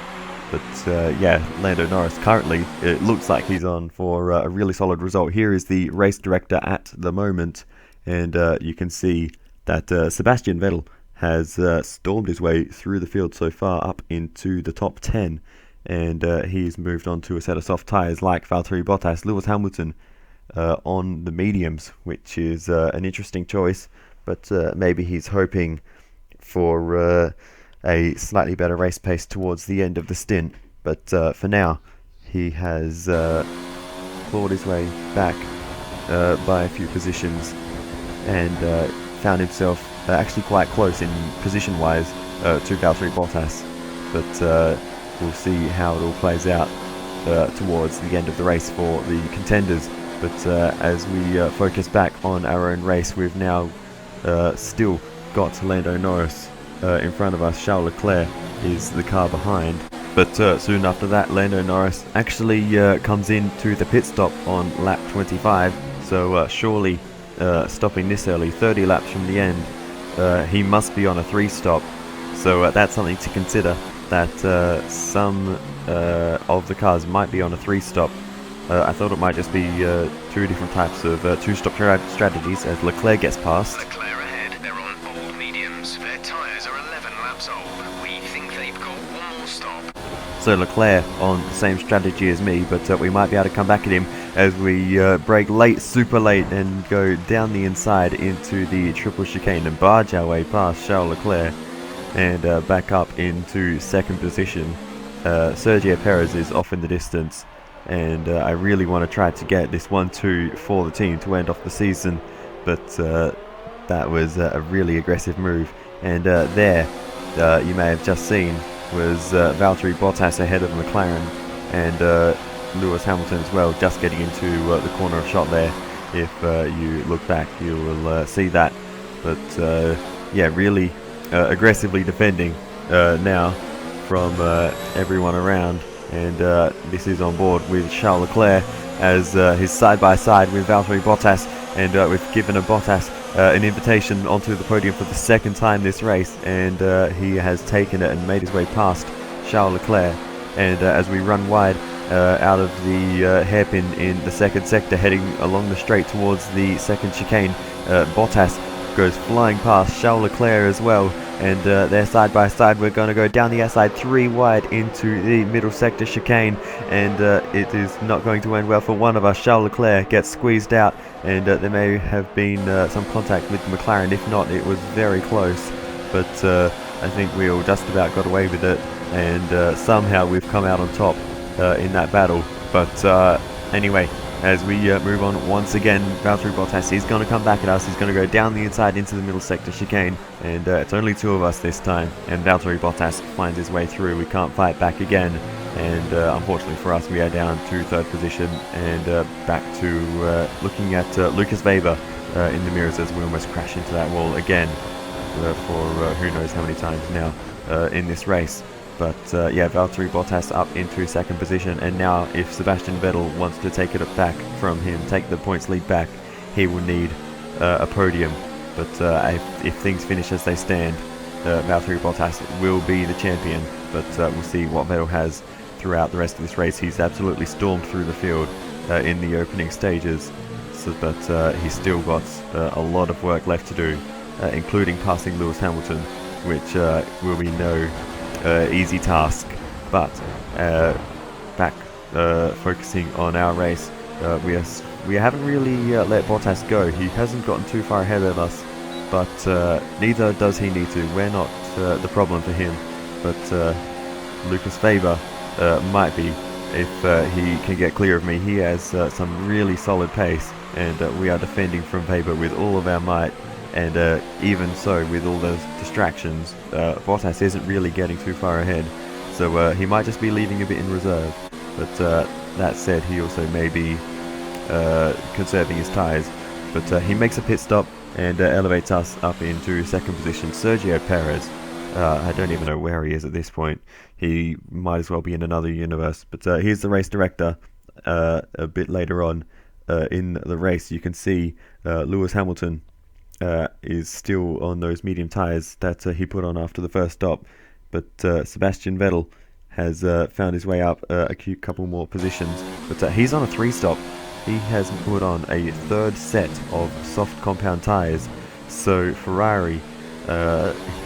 But yeah, Lando Norris currently, it looks like he's on for a really solid result. Here is the race director at the moment, and you can see that Sebastian Vettel has stormed his way through the field so far up into the top 10, and he's moved on to a set of soft tyres like Valtteri Bottas. Lewis Hamilton on the mediums, which is an interesting choice, but maybe he's hoping for a slightly better race pace towards the end of the stint. But for now, he has clawed his way back by a few positions and found himself actually quite close in position-wise to Valtteri Bottas. But we'll see how it all plays out towards the end of the race for the contenders. But as we focus back on our own race, we've now still got Lando Norris in front of us. Charles Leclerc is the car behind. But soon after that, Lando Norris actually comes into the pit stop on lap 25. So surely stopping this early, 30 laps from the end, he must be on a 3-stop. So that's something to consider, that some of the cars might be on a 3-stop. I thought it might just be 2 different types of 2-stop strategies as Leclerc gets past. Leclerc ahead, they're on old mediums. Their tyres are 11 laps old. We think they've got one more stop. So Leclerc on the same strategy as me, but we might be able to come back at him as we brake late, super late, and go down the inside into the triple chicane and barge our way past Charles Leclerc and back up into second position. Sergio Perez is off in the distance, and I really want to try to get this 1-2 for the team to end off the season, but that was a really aggressive move. And there, you may have just seen, was Valtteri Bottas ahead of McLaren, and Lewis Hamilton as well, just getting into the corner of shot there. If you look back, you will see that. But yeah, really aggressively defending now from everyone around. And this is on board with Charles Leclerc as his side-by-side with Valtteri Bottas, and we've given a Bottas an invitation onto the podium for the second time this race, and he has taken it and made his way past Charles Leclerc. And as we run wide out of the hairpin in the second sector, heading along the straight towards the second chicane, Bottas goes flying past Charles Leclerc as well, and they're side by side. We're going to go down the outside 3 wide into the middle sector chicane, and it is not going to end well for one of us. Charles Leclerc gets squeezed out, and there may have been some contact with McLaren. If not, it was very close, but I think we all just about got away with it, and somehow we've come out on top in that battle. But anyway, as we move on once again, Valtteri Bottas is going to come back at us. He's going to go down the inside into the middle sector chicane, and it's only 2 of us this time, and Valtteri Bottas finds his way through. We can't fight back again, and unfortunately for us, we are down to 3rd position and back to looking at Lucas Weber in the mirrors as we almost crash into that wall again for who knows how many times now in this race. But yeah, Valtteri Bottas up into 2nd position, and now if Sebastian Vettel wants to take it back from him, take the points lead back, he will need a podium. But if things finish as they stand, Valtteri Bottas will be the champion, but we'll see what Vettel has throughout the rest of this race. He's absolutely stormed through the field in the opening stages, but he's still got a lot of work left to do, including passing Lewis Hamilton, which will be no easy task. But back focusing on our race, we haven't really let Bottas go. He hasn't gotten too far ahead of us, but neither does he need to. We're not the problem for him, but Lucas Weber might be if he can get clear of me. He has some really solid pace, and we are defending from Weber with all of our might. And even so, with all those distractions, Bottas isn't really getting too far ahead, so he might just be leaving a bit in reserve. But that said, he also may be conserving his tyres. But he makes a pit stop and elevates us up into 2nd position. Sergio Perez I don't even know where he is at this point. He might as well be in another universe. But here's the race director a bit later on in the race. You can see Lewis Hamilton is still on those medium tyres that he put on after the first stop. But Sebastian Vettel has found his way up a couple more positions. But he's on a 3-stop. He has put on a 3rd set of soft compound tyres. So Ferrari,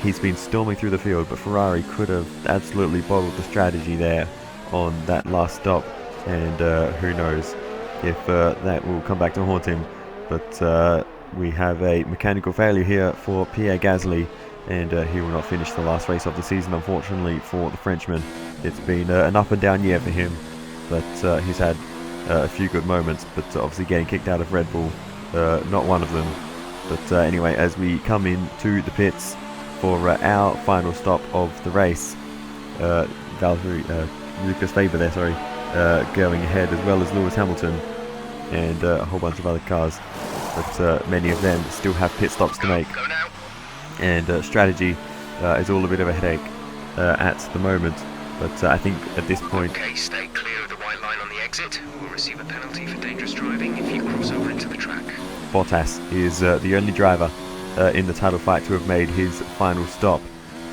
he's been storming through the field, but Ferrari could have absolutely bottled the strategy there on that last stop. And who knows if that will come back to haunt him. But we have a mechanical failure here for Pierre Gasly, and he will not finish the last race of the season, unfortunately, for the Frenchman. It's been an up and down year for him, but he's had a few good moments, but obviously getting kicked out of Red Bull, not one of them. But anyway, as we come into the pits for our final stop of the race, Lucas Faber there, sorry, going ahead, as well as Lewis Hamilton and a whole bunch of other cars, but many of them still have pit stops to make. And strategy is all a bit of a headache at the moment, but I think at this point... Okay, stay clear of the white line on the exit. We'll receive a penalty for dangerous driving if you cross over into the track. Bottas is the only driver in the title fight to have made his final stop.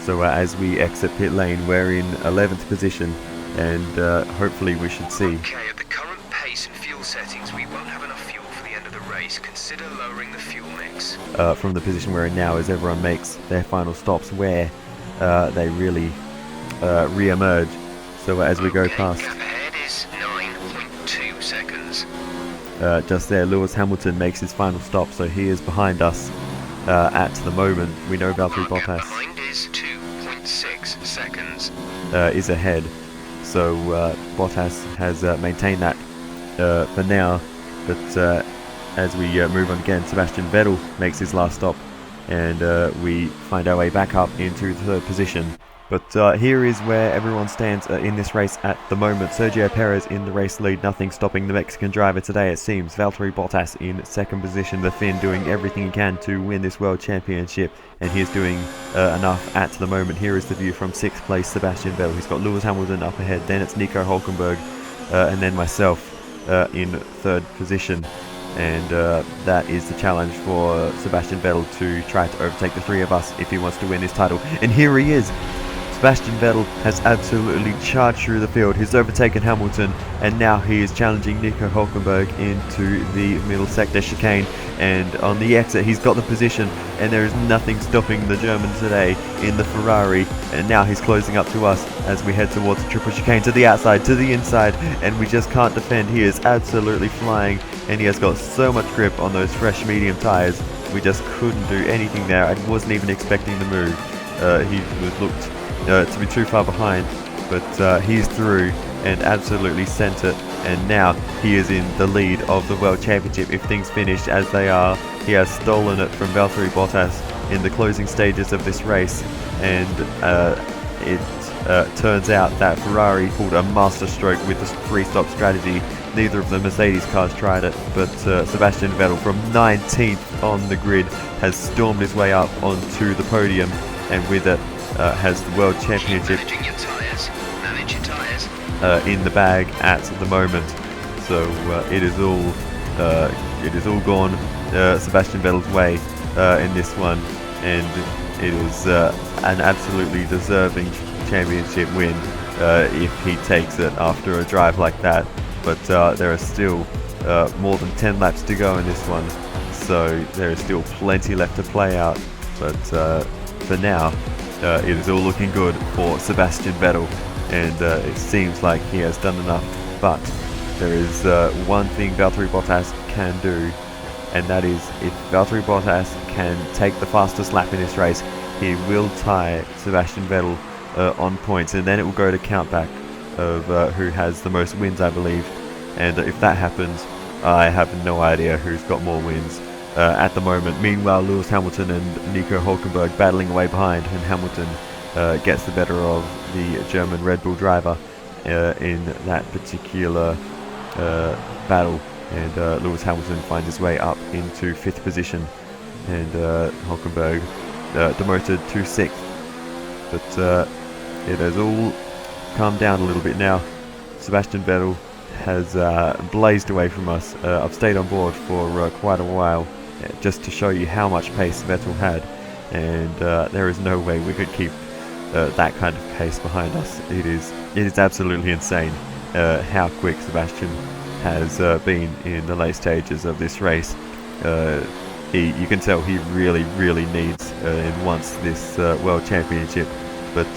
So as we exit pit lane, we're in 11th position, and hopefully we should see... Okay, at the current pace and fuel settings, we won't have enough fuel for the end of the race. Consider lowering the fuel mix. From the position we're in now, as everyone makes their final stops, where they really re-emerge. So as we go past... Gap ahead is 9.2 seconds. Just there, Lewis Hamilton makes his final stop, so he is behind us at the moment. We know Valtteri Bottas behind is 2.6 seconds. Is ahead, so Bottas has maintained that for now. But as we move on again, Sebastian Vettel makes his last stop, and we find our way back up into the 3rd position. But here is where everyone stands in this race at the moment. Sergio Perez in the race lead, nothing stopping the Mexican driver today, it seems. Valtteri Bottas in 2nd position, the Finn doing everything he can to win this World Championship, and he's doing enough at the moment. Here is the view from 6th place, Sebastian Vettel. He's got Lewis Hamilton up ahead, then it's Nico Hülkenberg, and then myself in 3rd position. And that is the challenge for Sebastian Vettel, to try to overtake the 3 of us if he wants to win this title. And here he is! Sebastian Vettel has absolutely charged through the field. He's overtaken Hamilton, and now he is challenging Nico Hülkenberg into the middle sector chicane. And on the exit, he's got the position, and there is nothing stopping the German today in the Ferrari. And now he's closing up to us as we head towards the triple chicane, to the outside, to the inside, and we just can't defend. He is absolutely flying, and he has got so much grip on those fresh medium tyres. We just couldn't do anything there. I wasn't even expecting the move. He looked to be too far behind, but he's through and absolutely sent it, and now he is in the lead of the World Championship. If things finish as they are, he has stolen it from Valtteri Bottas in the closing stages of this race, and it turns out that Ferrari pulled a masterstroke with the 3-stop strategy. Neither of the Mercedes cars tried it, but Sebastian Vettel from 19th on the grid has stormed his way up onto the podium, and with it has the World Championship in the bag at the moment. So it is all gone Sebastian Vettel's way in this one, and it is an absolutely deserving championship win if he takes it after a drive like that. But there are still more than 10 laps to go in this one, so there is still plenty left to play out. But for now, it is all looking good for Sebastian Vettel, and it seems like he has done enough. But there is one thing Valtteri Bottas can do, and that is, if Valtteri Bottas can take the fastest lap in this race, he will tie Sebastian Vettel on points, and then it will go to countback of who has the most wins, I believe. And if that happens, I have no idea who's got more wins at the moment. Meanwhile, Lewis Hamilton and Nico Hülkenberg battling away behind, and Hamilton gets the better of the German Red Bull driver in that particular battle, and Lewis Hamilton finds his way up into 5th position, and Hülkenberg demoted to 6th. but it has all calmed down a little bit now. Sebastian Vettel has blazed away from us. I've stayed on board for quite a while, just to show you how much pace Vettel had, and there is no way we could keep that kind of pace behind us. It is absolutely insane how quick Sebastian has been in the late stages of this race. You can tell he really needs and wants this World Championship. But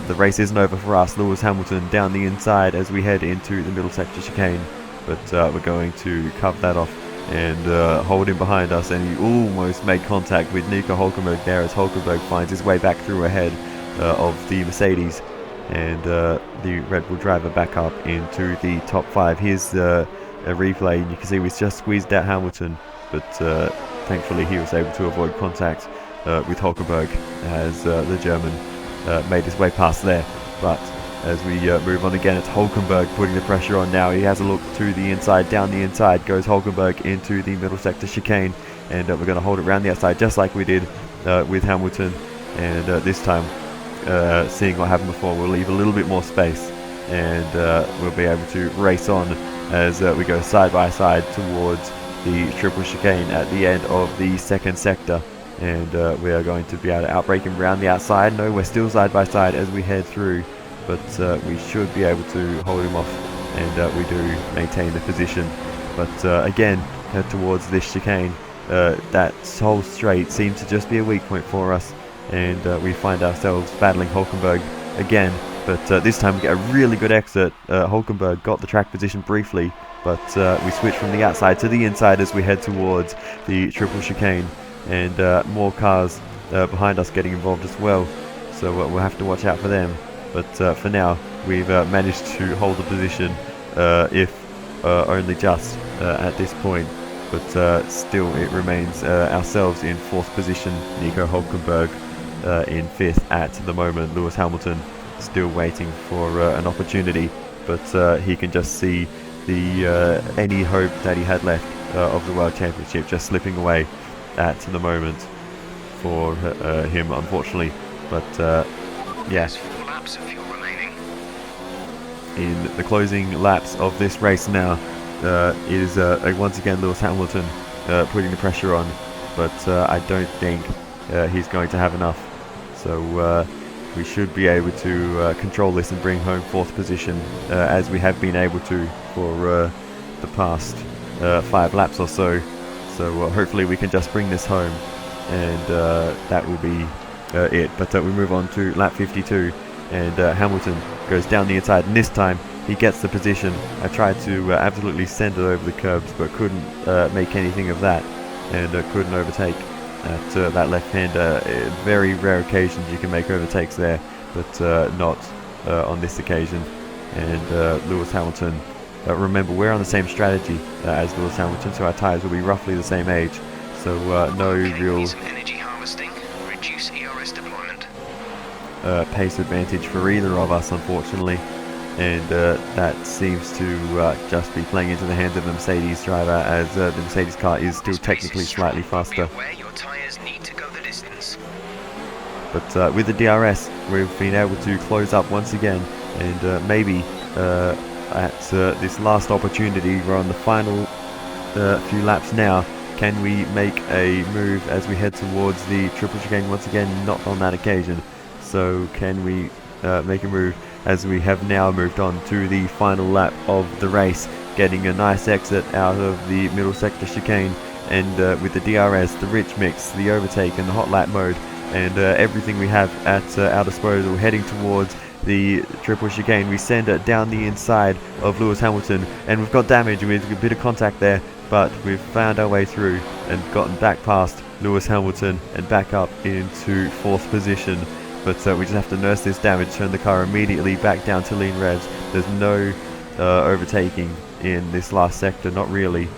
the race isn't over for us. Lewis Hamilton down the inside as we head into the middle sector chicane. But we're going to cover that off and hold him behind us. And he almost made contact with Nico Hulkenberg there as Hulkenberg finds his way back through ahead of the Mercedes. And the Red Bull driver back up into the top 5. Here's a replay, and you can see we just squeezed out Hamilton. But thankfully he was able to avoid contact with Hulkenberg as the German made his way past there. But as we move on again, it's Hulkenberg putting the pressure on now. He has a look to the inside, down the inside goes Hulkenberg into the middle sector chicane, and we're going to hold it around the outside just like we did with Hamilton. And this time, seeing what happened before, we'll leave a little bit more space, and we'll be able to race on as we go side by side towards the triple chicane at the end of the second sector. And we are going to be able to outbrake him around the outside. No, we're still side by side as we head through, but we should be able to hold him off, and we do maintain the position. But again, head towards this chicane. That whole straight seems to just be a weak point for us, and we find ourselves battling Hulkenberg again. But this time we get a really good exit. Hulkenberg got the track position briefly, but we switch from the outside to the inside as we head towards the triple chicane. And more cars behind us getting involved as well, so we'll have to watch out for them. But for now, we've managed to hold the position, if only just at this point. But still, it remains ourselves in 4th position, Nico Hulkenberg in 5th at the moment. Lewis Hamilton still waiting for an opportunity, but he can just see the any hope that he had left of the World Championship just slipping away at the moment for him, unfortunately. But yes, 4 laps of fuel remaining. in the closing laps of this race now, it is once again Lewis Hamilton putting the pressure on, but I don't think he's going to have enough. So we should be able to control this and bring home 4th position, as we have been able to for the past 5 laps or so. So hopefully we can just bring this home, and that will be it. But we move on to lap 52, and Hamilton goes down the inside, and this time he gets the position. I tried to absolutely send it over the curbs, but couldn't make anything of that, and couldn't overtake at that left-hander. Very rare occasions you can make overtakes there, but not on this occasion. And Lewis Hamilton, remember, we're on the same strategy as Lewis Hamilton, so our tyres will be roughly the same age. So no real energy harvesting, reduce ERS deployment. pace advantage for either of us, unfortunately. And that seems to just be playing into the hands of the Mercedes driver, as the Mercedes car is still technically slightly faster. Your tires need to go the distance. But with the DRS, we've been able to close up once again, and maybe at this last opportunity, we're on the final few laps now. Can we make a move as we head towards the triple chicane once again? Not on that occasion. So can we make a move as we have now moved on to the final lap of the race, getting a nice exit out of the middle sector chicane, and with the DRS, the rich mix, the overtake and the hot lap mode, and everything we have at our disposal, heading towards the triple chicane. We send it down the inside of Lewis Hamilton, and we've got damage with a bit of contact there, but we've found our way through and gotten back past Lewis Hamilton and back up into 4th position. But we just have to nurse this damage, turn the car immediately back down to lean revs. There's no overtaking in this last sector, not really,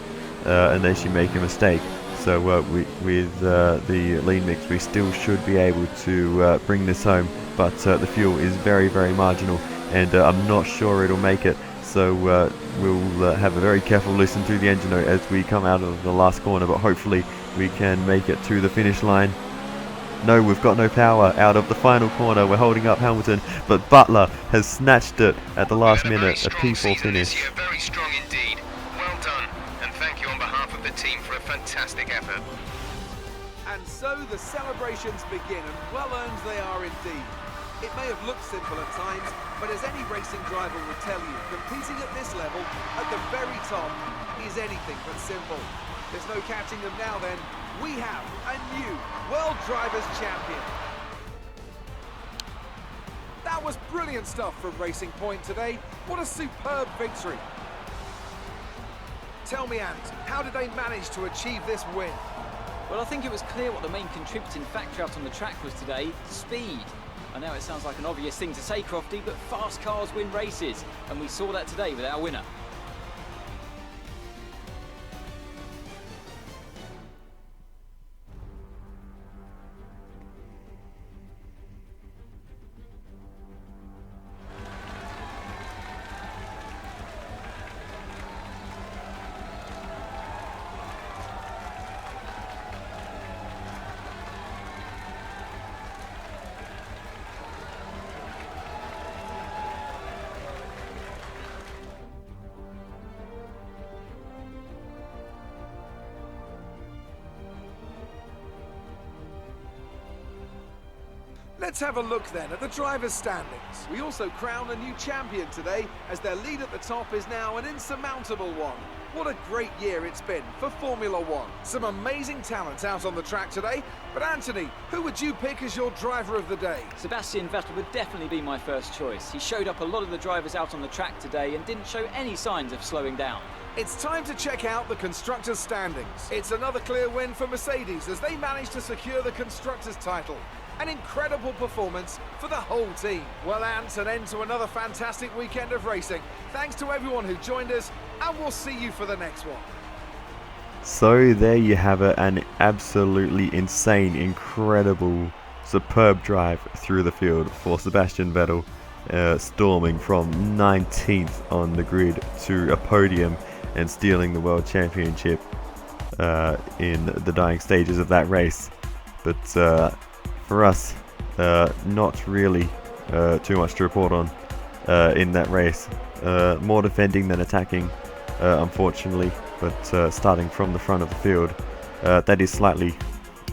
unless you make a mistake. So with the lean mix, we still should be able to bring this home, but the fuel is very, very marginal, and I'm not sure it'll make it. So we'll have a very careful listen through the engine note as we come out of the last corner, but hopefully we can make it to the finish line. No, we've got no power out of the final corner. We're holding up Hamilton, but Butler has snatched it at the last minute. A P4 finish. Very strong indeed. Well done, and thank you on behalf of the team for a fantastic effort. And so the celebrations begin, and well earned they are indeed. It may have looked simple at times, but as any racing driver will tell you, competing at this level, at the very top, is anything but simple. There's no catching them now then. We have a new World Drivers' Champion. That was brilliant stuff from Racing Point today. What a superb victory. Tell me, Ant, how did they manage to achieve this win? Well, I think it was clear what the main contributing factor out on the track was today: speed. I know it sounds like an obvious thing to say, Crofty, but fast cars win races, and we saw that today with our winner. Let's have a look then at the drivers' standings. We also crown a new champion today, as their lead at the top is now an insurmountable one. What a great year it's been for Formula One. Some amazing talent out on the track today. But Anthony, who would you pick as your driver of the day? Sebastian Vettel would definitely be my first choice. He showed up a lot of the drivers out on the track today and didn't show any signs of slowing down. It's time to check out the Constructors' standings. It's another clear win for Mercedes as they managed to secure the Constructors' title. An incredible performance for the whole team. Well, Ant, an end to another fantastic weekend of racing. Thanks to everyone who joined us, and we'll see you for the next one. So there you have it, an absolutely insane, incredible, superb drive through the field for Sebastian Vettel, storming from 19th on the grid to a podium and stealing the World Championship in the dying stages of that race. But for us, not really too much to report on in that race. More defending than attacking, unfortunately, but starting from the front of the field, that is slightly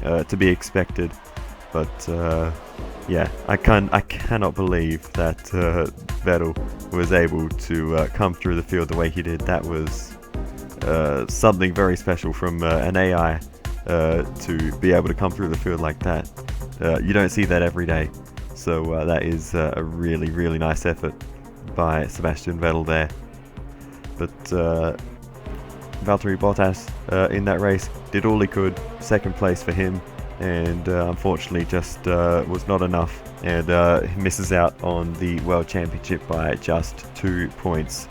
to be expected. But yeah, I cannot believe that Vettel was able to come through the field the way he did. That was something very special from an AI to be able to come through the field like that. You don't see that every day, so that is a really, really nice effort by Sebastian Vettel there. But Valtteri Bottas in that race did all he could, second place for him, and unfortunately just was not enough, and he misses out on the World Championship by just 2 points.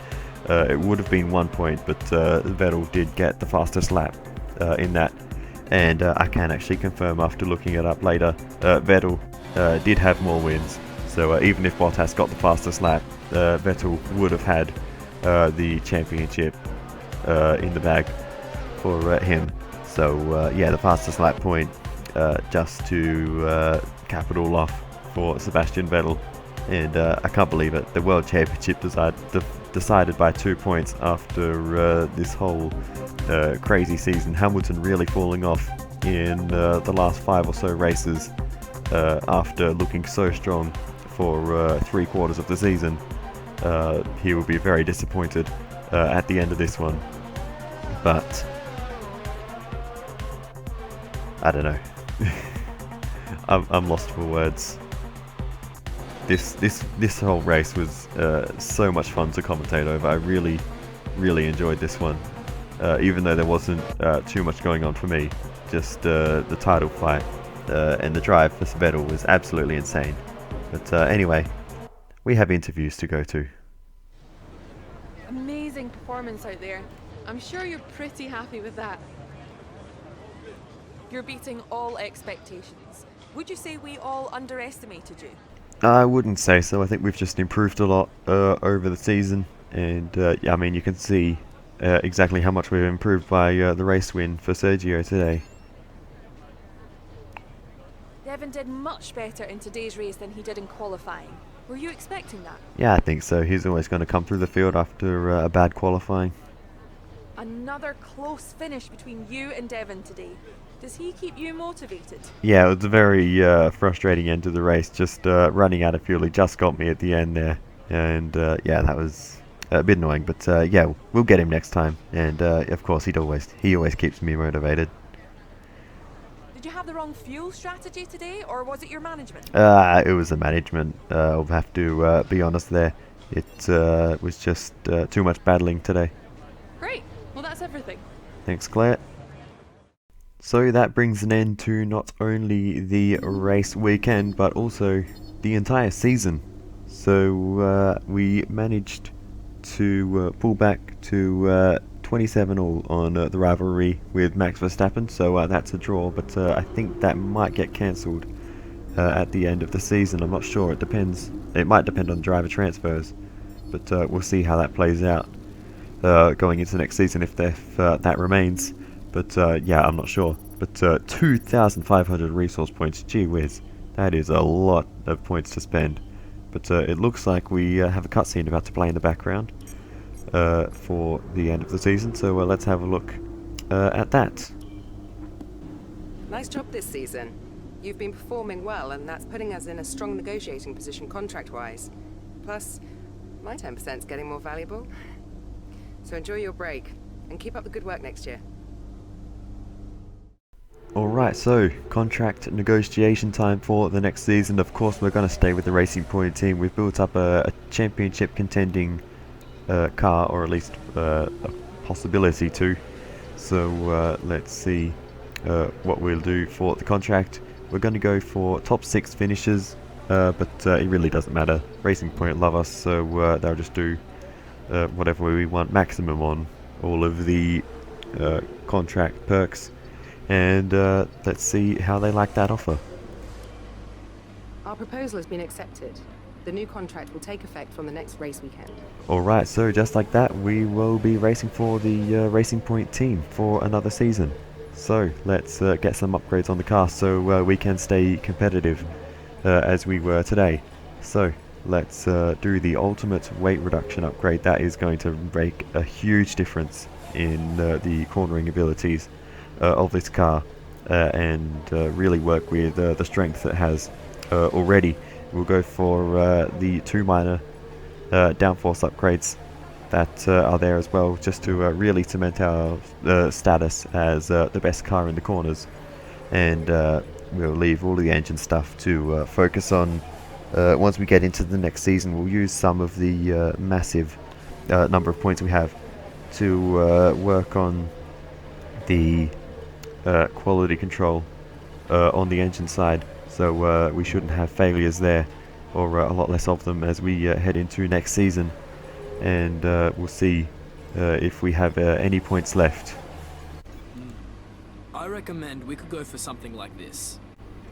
It would have been 1 point, but Vettel did get the fastest lap in that. And I can actually confirm after looking it up later, Vettel did have more wins. So even if Bottas got the fastest lap, Vettel would have had the championship in the bag for him. So yeah, the fastest lap point just to cap it all off for Sebastian Vettel. And I can't believe it. The World Championship decided by 2 points after this whole crazy season. Hamilton really falling off in the last 5 or so races after looking so strong for 3/4 of the season. He will be very disappointed at the end of this one. But I don't know. I'm lost for words. This whole race was so much fun to commentate over. I really enjoyed this one, even though there wasn't too much going on for me. Just the title fight and the drive for Vettel was absolutely insane. But anyway, we have interviews to go to. Amazing performance out there. I'm sure you're pretty happy with that. You're beating all expectations. Would you say we all underestimated you? I wouldn't say so. I think we've just improved a lot over the season, and yeah, I mean, you can see exactly how much we've improved by the race win for Sergio today. Yeah, Devon did much better in today's race than he did in qualifying. Were you expecting that? Yeah, I think so. He's always going to come through the field after a bad qualifying. Another close finish between you and Devon today. Does he keep you motivated? Yeah, it was a very frustrating end to the race. Just running out of fuel. He just got me at the end there. And yeah, that was a bit annoying. But yeah, we'll get him next time. And of course, he always keeps me motivated. Did you have the wrong fuel strategy today, or was it your management? It was the management. I'll have to be honest there. It was just too much battling today. Great. Well, that's everything. Thanks, Claire. So that brings an end to not only the race weekend, but also the entire season. So we managed to pull back to 27 all on the rivalry with Max Verstappen. So that's a draw, but I think that might get cancelled at the end of the season. I'm not sure. It depends. It might depend on driver transfers, but we'll see how that plays out going into next season if that remains. But yeah, I'm not sure. But 2,500 resource points, gee whiz, that is a lot of points to spend. But it looks like we have a cutscene about to play in the background for the end of the season. So let's have a look at that. Nice job this season. You've been performing well, and that's putting us in a strong negotiating position contract-wise. Plus, my 10%'s getting more valuable. So enjoy your break, and keep up the good work next year. Alright, so contract negotiation time for the next season. Of course, we're going to stay with the Racing Point team. We've built up a championship contending car, or at least a possibility to. So let's see what we'll do for the contract. We're going to go for top 6 finishes, but it really doesn't matter. Racing Point love us, so they'll just do whatever we want, maximum on all of the contract perks. And let's see how they like that offer. Our proposal has been accepted. The new contract will take effect from the next race weekend. Alright, so just like that, we will be racing for the Racing Point team for another season. So let's get some upgrades on the car so we can stay competitive as we were today. So let's do the ultimate weight reduction upgrade. That is going to make a huge difference in the cornering abilities of this car and really work with the strength it has already. We'll go for the 2 minor downforce upgrades that are there as well, just to really cement our status as the best car in the corners. And we'll leave all the engine stuff to focus on once we get into the next season. We'll use some of the massive number of points we have to work on the quality control on the engine side, so we shouldn't have failures there, or a lot less of them as we head into next season. And we'll see if we have any points left. I recommend we could go for something like this.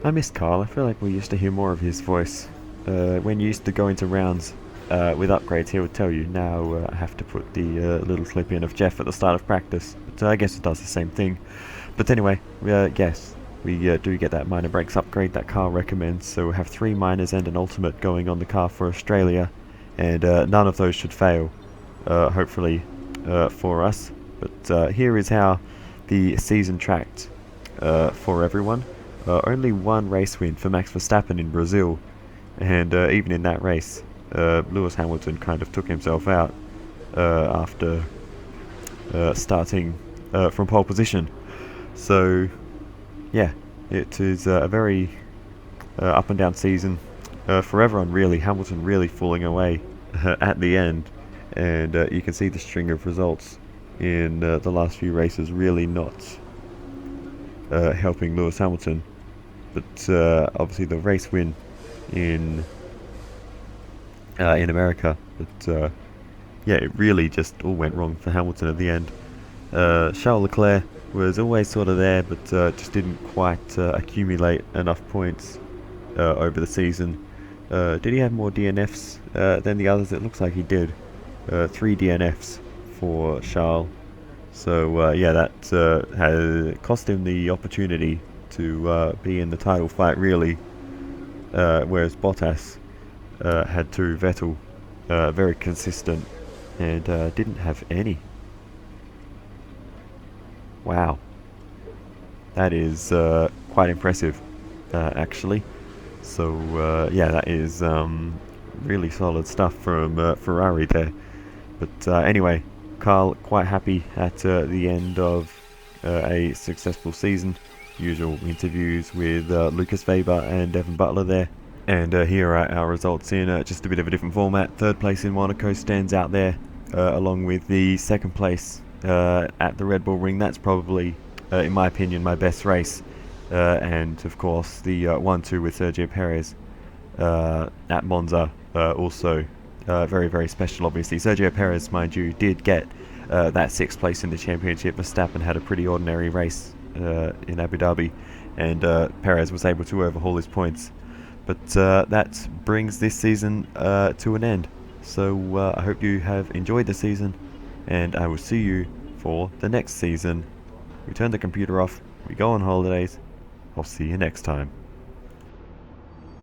I miss Carl. I feel like we used to hear more of his voice when you used to go into rounds with upgrades. He would tell you, now I have to put the little clip in of Jeff at the start of practice, but I guess it does the same thing. But anyway, yes, we do get that minor brakes upgrade that Carl recommends, so we'll have 3 minors and an ultimate going on the car for Australia, and none of those should fail, hopefully, for us. But here is how the season tracked for everyone. Only 1 race win for Max Verstappen in Brazil, and even in that race, Lewis Hamilton kind of took himself out after starting from pole position. So yeah, it is a very up and down season for everyone really. Hamilton really falling away at the end, and you can see the string of results in the last few races really not helping Lewis Hamilton. But obviously the race win in America, but yeah, it really just all went wrong for Hamilton at the end. Charles Leclerc was always sort of there, but just didn't quite accumulate enough points over the season. Did he have more DNFs than the others? It looks like he did. 3 DNFs for Charles. So yeah, that has cost him the opportunity to be in the title fight really, whereas Bottas had to. Vettel very consistent and didn't have any. Wow, that is quite impressive actually. So yeah, that is really solid stuff from Ferrari there. But anyway, Carl quite happy at the end of a successful season. Usual interviews with Lucas Weber and Evan Butler there. And here are our results in just a bit of a different format. Third place in Monaco stands out there, along with the second place at the Red Bull Ring. That's probably, in my opinion, my best race. And of course the 1-2 with Sergio Perez at Monza, also very, very special obviously. Sergio Perez, mind you, did get that 6th place in the championship. Verstappen had a pretty ordinary race in Abu Dhabi, and Perez was able to overhaul his points. But that brings this season to an end. So I hope you have enjoyed the season, and I will see you for the next season. We turn the computer off, we go on holidays. I'll see you next time.